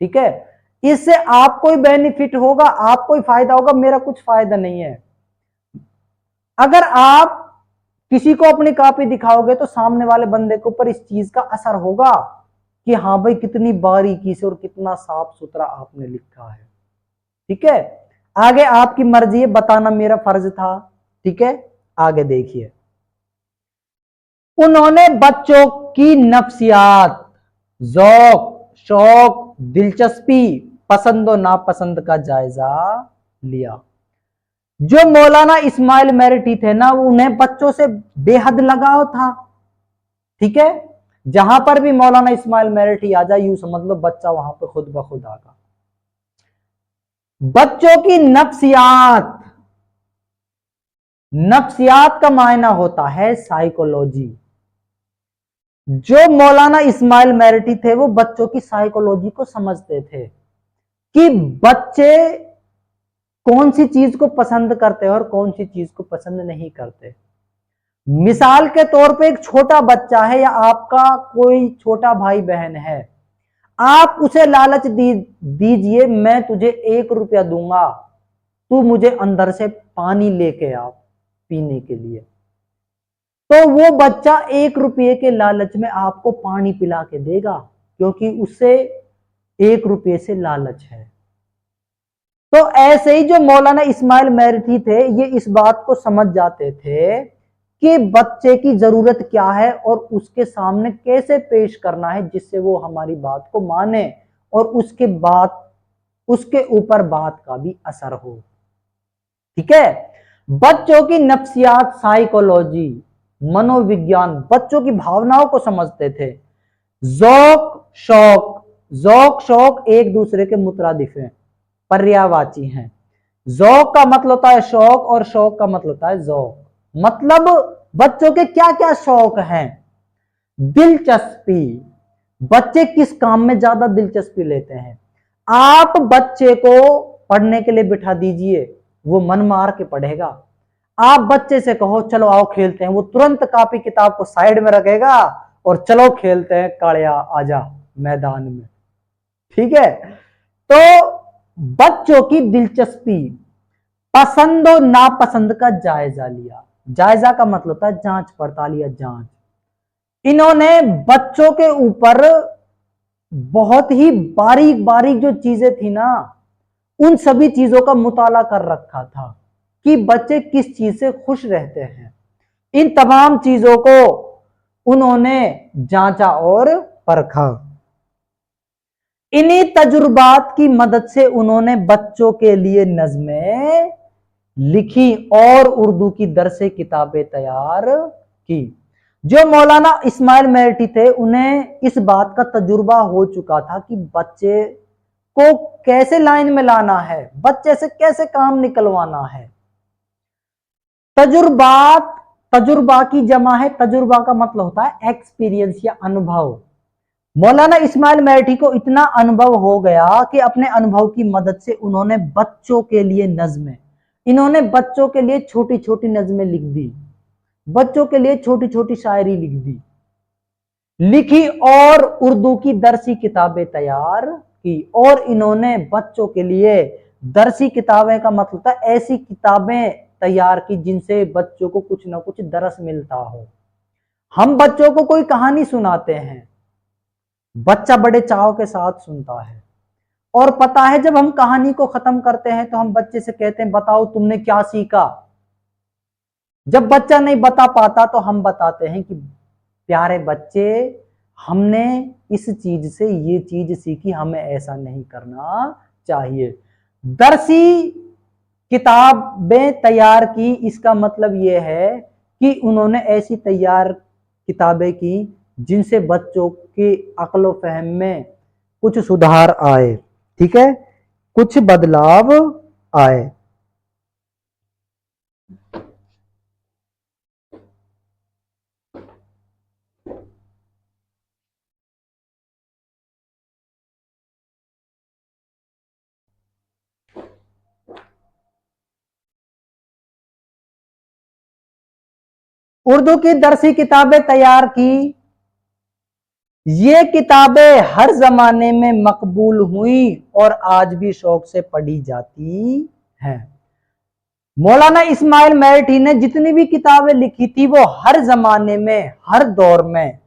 ठीक है, इससे आपको ही बेनिफिट होगा, आपको ही फायदा होगा, मेरा कुछ फायदा नहीं है। अगर आप किसी को अपनी कॉपी दिखाओगे तो सामने वाले बंदे के ऊपर इस चीज का असर होगा कि हाँ भाई कितनी बारीकी से और कितना साफ सुथरा आपने लिखा है। ठीक है, आगे आपकी मर्जी है, बताना मेरा फर्ज था। ठीक है, आगे देखिए, उन्होंने बच्चों की नफ्सियात, ज़ौक, शौक, दिलचस्पी, पसंद और नापसंद का जायजा लिया। जो मौलाना इस्माइल मेरठी थे ना, उन्हें बच्चों से बेहद लगाव था। ठीक है, जहां पर भी मौलाना इस्माइल मेरठी आ जाए, यूं समझ लो बच्चा वहां पर खुद ब खुद आगा। बच्चों की नफ्सियात, नफ्सियात का मायना होता है साइकोलॉजी। जो मौलाना इस्माइल मेरठी थे वो बच्चों की साइकोलॉजी को समझते थे कि बच्चे कौन सी चीज को पसंद करते हैं और कौन सी चीज को पसंद नहीं करते। मिसाल के तौर पे एक छोटा बच्चा है या आपका कोई छोटा भाई बहन है, आप उसे लालच दीजिए, मैं तुझे 1 रुपया दूंगा, तू मुझे अंदर से पानी लेके आ पीने के लिए। तो वो बच्चा 1 रुपये के लालच में आपको पानी पिला के देगा, क्योंकि उससे 1 रुपये से लालच है। तो ऐसे ही जो मौलाना इस्माइल मेरठी थे, ये इस बात को समझ जाते थे कि बच्चे की जरूरत क्या है और उसके सामने कैसे पेश करना है जिससे वो हमारी बात को माने और उसके ऊपर बात का भी असर हो। ठीक है, बच्चों की नफ्सियात, साइकोलॉजी, मनोविज्ञान, बच्चों की भावनाओं को समझते थे। ज़ौक शौक, ज़ौक शौक एक दूसरे के मुतरादिफ हैं, पर्यायवाची हैं। ज़ौक का मतलब होता है शौक और शौक का मतलब होता है ज़ौक। मतलब बच्चों के क्या क्या शौक हैं। दिलचस्पी, बच्चे किस काम में ज्यादा दिलचस्पी लेते हैं। आप बच्चे को पढ़ने के लिए बिठा दीजिए, वो मन मार के पढ़ेगा। आप बच्चे से कहो चलो आओ खेलते हैं, वो तुरंत कॉपी किताब को साइड में रखेगा और चलो खेलते हैं, कालिया आजा मैदान में। ठीक है, तो बच्चों की दिलचस्पी, पसंद और नापसंद का जायजा लिया। जायजा का मतलब होता है जांच पड़ताल या जांच। इन्होंने बच्चों के ऊपर बहुत ही बारीक बारीक जो चीजें थी ना, उन सभी चीजों का मुताला कर रखा था कि बच्चे किस चीज से खुश रहते हैं। इन तमाम चीजों को उन्होंने जांचा और परखा। इन्हीं तजुर्बात की मदद से उन्होंने बच्चों के लिए नज़में लिखी और उर्दू की दरसे किताबें तैयार की। जो मौलाना इस्माइल मेरठी थे, उन्हें इस बात का तजुर्बा हो चुका था कि बच्चे को कैसे लाइन में लाना है, बच्चे से कैसे काम निकलवाना है। तजुर्बात, तजुर्बा की जमा है, तजुर्बा का मतलब होता है एक्सपीरियंस या अनुभव। मौलाना इस्माइल मेरठी को इतना अनुभव हो गया कि अपने अनुभव की मदद से उन्होंने बच्चों के लिए नज़में, इन्होंने बच्चों के लिए छोटी छोटी नज़में लिख दी, बच्चों के लिए छोटी छोटी शायरी लिख दी, लिखी और उर्दू की दरसी किताबें तैयार की। और इन्होंने बच्चों के लिए दरसी किताबें का मतलब था ऐसी किताबें तैयार की जिनसे बच्चों को कुछ ना कुछ दरस मिलता हो। हम बच्चों को कोई कहानी सुनाते हैं, बच्चा बड़े चाव के साथ सुनता है, और पता है जब हम कहानी को खत्म करते हैं तो हम बच्चे से कहते हैं बताओ तुमने क्या सीखा। जब बच्चा नहीं बता पाता तो हम बताते हैं कि प्यारे बच्चे, हमने इस चीज से ये चीज सीखी, हमें ऐसा नहीं करना चाहिए। दरसी किताबें तैयार की, इसका मतलब यह है कि उन्होंने ऐसी तैयार किताबें की जिनसे बच्चों की अक्ल फहम में कुछ सुधार आए। ठीक है, कुछ बदलाव आए। उर्दू की दरसी किताबें तैयार की, ये किताबें हर जमाने में मकबूल हुई और आज भी शौक से पढ़ी जाती हैं। मौलाना इस्माइल मेरठी ने जितनी भी किताबें लिखी थी वो हर जमाने में, हर दौर में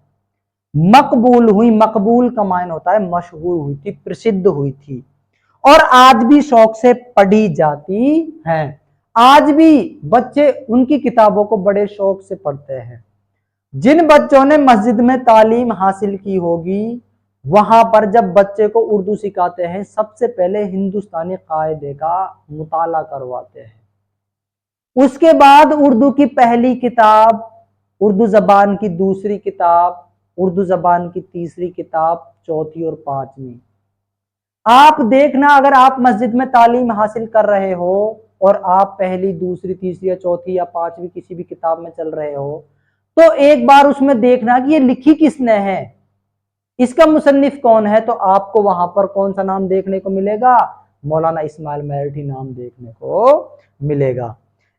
मकबूल हुई। मकबूल का मायने होता है मशहूर हुई थी, प्रसिद्ध हुई थी और आज भी शौक से पढ़ी जाती हैं। आज भी बच्चे उनकी किताबों को बड़े शौक से पढ़ते हैं। जिन बच्चों ने मस्जिद में तालीम हासिल की होगी, वहां पर जब बच्चे को उर्दू सिखाते हैं, सबसे पहले हिंदुस्तानी कायदे का मुताला करवाते हैं। उसके बाद उर्दू की पहली किताब, उर्दू जबान की दूसरी किताब, उर्दू जबान की तीसरी किताब, चौथी और पांचवी। आप देखना, अगर आप मस्जिद में तालीम हासिल कर रहे हो और आप पहली, दूसरी, तीसरी या चौथी या पांचवी किसी भी किताब में चल रहे हो, तो एक बार उसमें देखना कि ये लिखी किसने है, इसका मुसन्निफ कौन है। तो आपको वहां पर कौन सा नाम देखने को मिलेगा? मौलाना इस्माइल मेरठी नाम देखने को मिलेगा।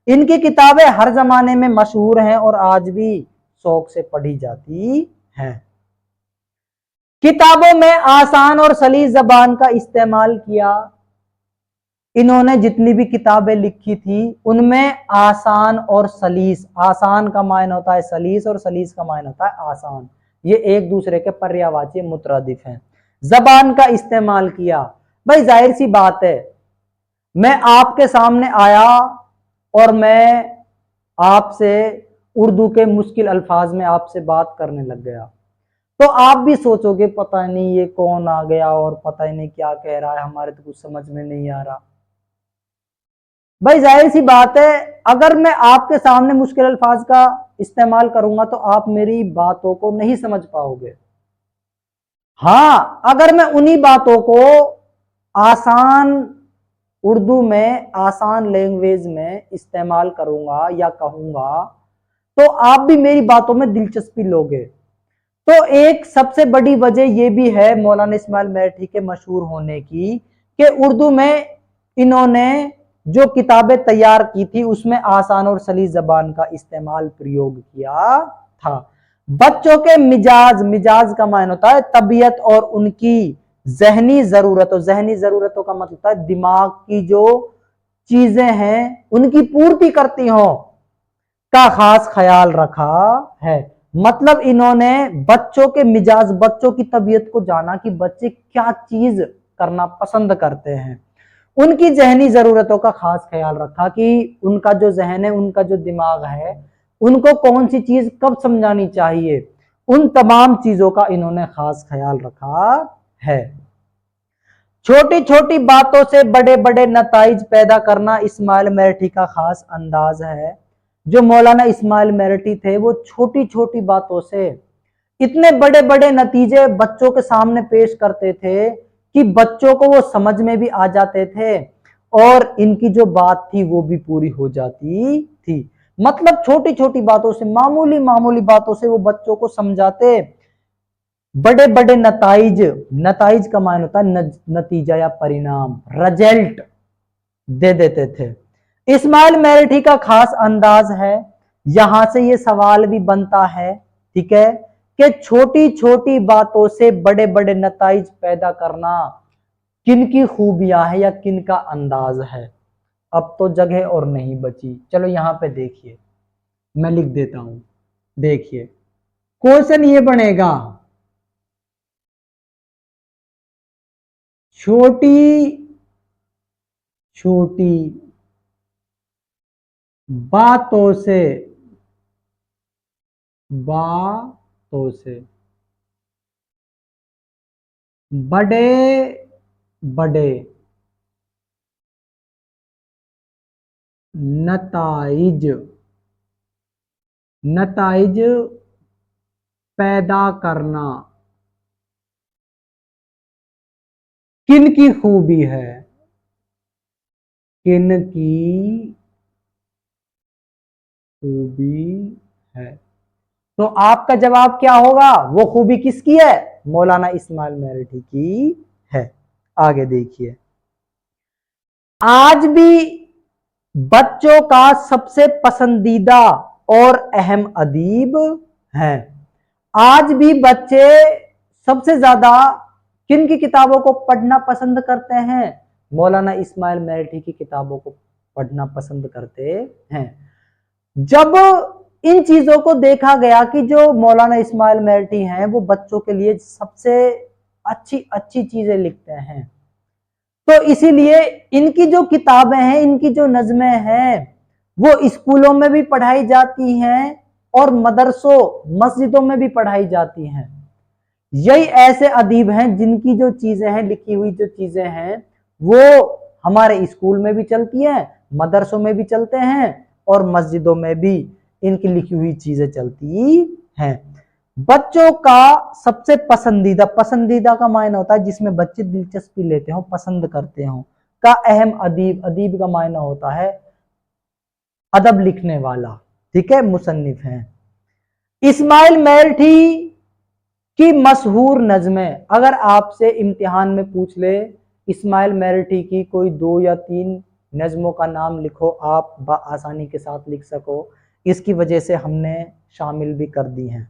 इनकी किताबें हर जमाने में मशहूर हैं और आज भी शौक से पढ़ी जाती हैं। किताबों में आसान और सलीस जबान का इस्तेमाल किया। इन्होंने जितनी भी किताबें लिखी थी उनमें आसान और सलीस, आसान का मायने होता है सलीस और सलीस का मायने होता है आसान, ये एक दूसरे के पर्यायवाची मुतरादिफ हैं। जबान का इस्तेमाल किया। भाई जाहिर सी बात है, मैं आपके सामने आया और मैं आपसे उर्दू के मुश्किल अल्फाज में आपसे बात करने लग गया, तो आप भी सोचोगे पता नहीं ये कौन आ गया और पता ही नहीं क्या कह रहा है, हमारे तो कुछ समझ में नहीं आ रहा। भाई जाहिर सी बात है, अगर मैं आपके सामने मुश्किल अल्फाज का इस्तेमाल करूंगा तो आप मेरी बातों को नहीं समझ पाओगे। हाँ, अगर मैं उन्हीं बातों को आसान उर्दू में, आसान लैंग्वेज में इस्तेमाल करूंगा या कहूंगा, तो आप भी मेरी बातों में दिलचस्पी लोगे। तो एक सबसे बड़ी वजह यह भी है मौलाना इस्माइल मेरठी के मशहूर होने की, कि उर्दू में इन्होंने जो किताबें तैयार की थी उसमें आसान और सलीस जबान का इस्तेमाल प्रयोग किया था। बच्चों के मिजाज, मिजाज का मायने होता है तबीयत और उनकी जहनी जरूरतों, जहनी जरूरतों का मतलब होता है दिमाग की जो चीजें हैं उनकी पूर्ति करती हो का खास ख्याल रखा है। मतलब इन्होंने बच्चों के मिजाज, बच्चों की तबीयत को जाना कि बच्चे क्या चीज करना पसंद करते हैं, उनकी जहनी जरूरतों का खास ख्याल रखा कि उनका जो जहन है, उनका जो दिमाग है, उनको कौन सी चीज कब समझानी चाहिए, उन तमाम चीजों का इन्होंने खास ख्याल रखा है। छोटी छोटी बातों से बड़े बड़े नताइज पैदा करना इस्माइल मेरठी का खास अंदाज है। जो मौलाना इस्माइल मेरठी थे वो छोटी छोटी बातों से इतने बड़े बड़े नतीजे बच्चों के सामने पेश करते थे कि बच्चों को वो समझ में भी आ जाते थे और इनकी जो बात थी वो भी पूरी हो जाती थी। मतलब छोटी छोटी बातों से, मामूली मामूली बातों से वो बच्चों को समझाते, बड़े बड़े नताइज, नताइज का मायने होता है नतीजा या परिणाम, रिजल्ट दे देते थे। इस्माइल मेरठी का खास अंदाज है। यहां से ये सवाल भी बनता है, ठीक है, कि छोटी छोटी बातों से बड़े बड़े नताइज पैदा करना किन की खूबियां है या किन का अंदाज है। अब तो जगह और नहीं बची। चलो यहां पे देखिए, मैं लिख देता हूं, देखिए क्वेश्चन ये बनेगा, छोटी छोटी बातों से, बातों से बड़े बड़े नताइज, नताइज पैदा करना किन की खूबी है, किन की खूबी है। तो आपका जवाब क्या होगा? वो खूबी किसकी है? मौलाना इस्माइल मेरठी की है। आगे देखिए, आज भी बच्चों का सबसे पसंदीदा और अहम अदीब हैं। आज भी बच्चे सबसे ज्यादा किन की किताबों को पढ़ना पसंद करते हैं? मौलाना इस्माइल मेरठी की किताबों को पढ़ना पसंद करते हैं। जब इन चीजों को देखा गया कि जो मौलाना इस्माइल मेरठी हैं वो बच्चों के लिए सबसे अच्छी अच्छी चीजें लिखते हैं, तो इसीलिए इनकी जो किताबें हैं, इनकी जो नज़में हैं, वो स्कूलों में भी पढ़ाई जाती हैं और मदरसों मस्जिदों में भी पढ़ाई जाती हैं। यही ऐसे अदीब हैं जिनकी जो चीजें हैं, लिखी हुई जो चीजें हैं, वो हमारे स्कूल में भी चलती हैं, मदरसों में भी चलते हैं और मस्जिदों में भी इनकी लिखी हुई चीजें चलती हैं। बच्चों का सबसे पसंदीदा, पसंदीदा का मायना होता है जिसमें बच्चे दिलचस्पी लेते हो, पसंद करते हो, का अहम अदीब, अदीब का मायना होता है अदब लिखने वाला, ठीक है, मुसन्निफ हैं। इस्माइल मेरठी की मशहूर नज़में, अगर आपसे इम्तिहान में पूछ ले इस्माइल मेरठी की कोई 2 या 3 नज़मों का नाम लिखो, आप आसानी के साथ लिख सको, इसकी वजह से हमने शामिल भी कर दी हैं।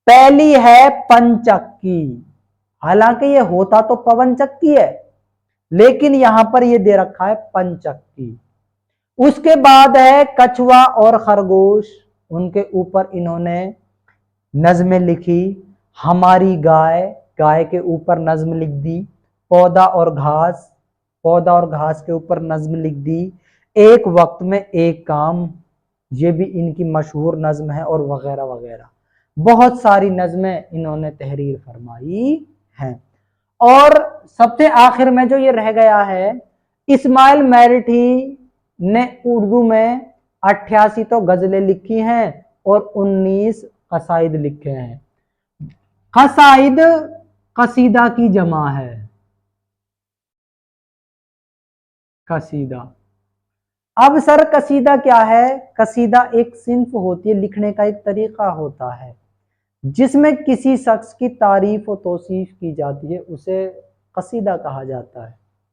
पहली है पंचक्की, हालांकि ये होता तो पवन चक्की है, लेकिन यहां पर ये दे रखा है पंचक्की। उसके बाद है कछुआ और खरगोश, उनके ऊपर इन्होंने नज़में लिखी। हमारी गाय, गाय के ऊपर नज़्म लिख दी। पौधा और घास, पौधा और घास के ऊपर नज़्म लिख दी। एक वक्त में एक काम, ये भी इनकी मशहूर नज़्म है, और वगैरह वगैरह बहुत सारी नज़में इन्होंने तहरीर फरमाई हैं। और सबसे आखिर में जो ये रह गया है, इस्माइल मेरठी ने उर्दू में 88 तो गजलें लिखी हैं और 19 कसाइद लिखे हैं। कसाइद कसीदा की जमा है, कसीदा। अब सर कसीदा क्या है? कसीदा एक सिंफ होती है, लिखने का एक तरीका होता है जिसमें किसी शख्स की तारीफ और तौसीफ की जाती है, उसे कसीदा कहा जाता है।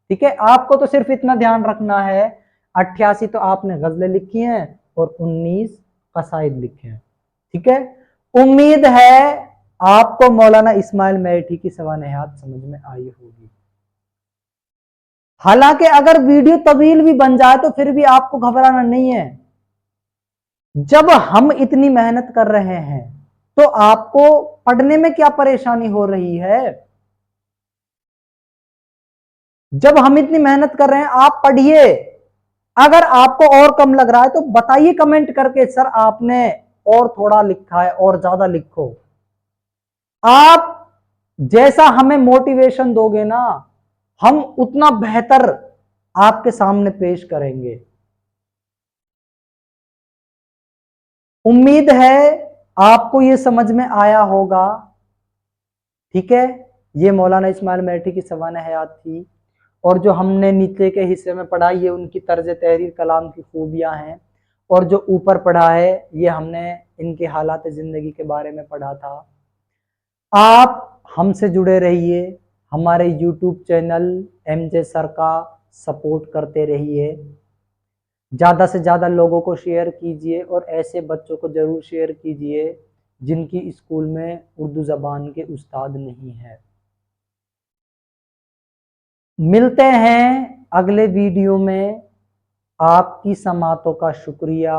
ठीक है, आपको तो सिर्फ इतना ध्यान रखना है, 88 तो आपने गजलें लिखी हैं और 19 कसाइद लिखे हैं। ठीक है, उम्मीद है आपको मौलाना इस्माइल मेरठी की सवानहयात समझ में आई होगी। हालांकि अगर वीडियो तवील भी बन जाए तो फिर भी आपको घबराना नहीं है। जब हम इतनी मेहनत कर रहे हैं तो आपको पढ़ने में क्या परेशानी हो रही है? जब हम इतनी मेहनत कर रहे हैं, आप पढ़िए। अगर आपको और कम लग रहा है तो बताइए कमेंट करके, सर आपने और थोड़ा लिखा है, और ज्यादा लिखो। आप जैसा हमें मोटिवेशन दोगे ना, हम उतना बेहतर आपके सामने पेश करेंगे। उम्मीद है आपको ये समझ में आया होगा। ठीक है, ये मौलाना इस्माइल मेरठी की सवानहयात थी, और जो हमने नीचे के हिस्से में पढ़ा ये उनकी तर्ज तहरीर कलाम की खूबियां हैं, और जो ऊपर पढ़ा है ये हमने इनके हालात ज़िंदगी के बारे में पढ़ा था। आप हमसे जुड़े रहिए, हमारे YouTube चैनल MJ सर का सपोर्ट करते रहिए, ज़्यादा से ज़्यादा लोगों को शेयर कीजिए, और ऐसे बच्चों को ज़रूर शेयर कीजिए जिनकी स्कूल में उर्दू ज़बान के उस्ताद नहीं है। मिलते हैं अगले वीडियो में। आपकी समातों का शुक्रिया।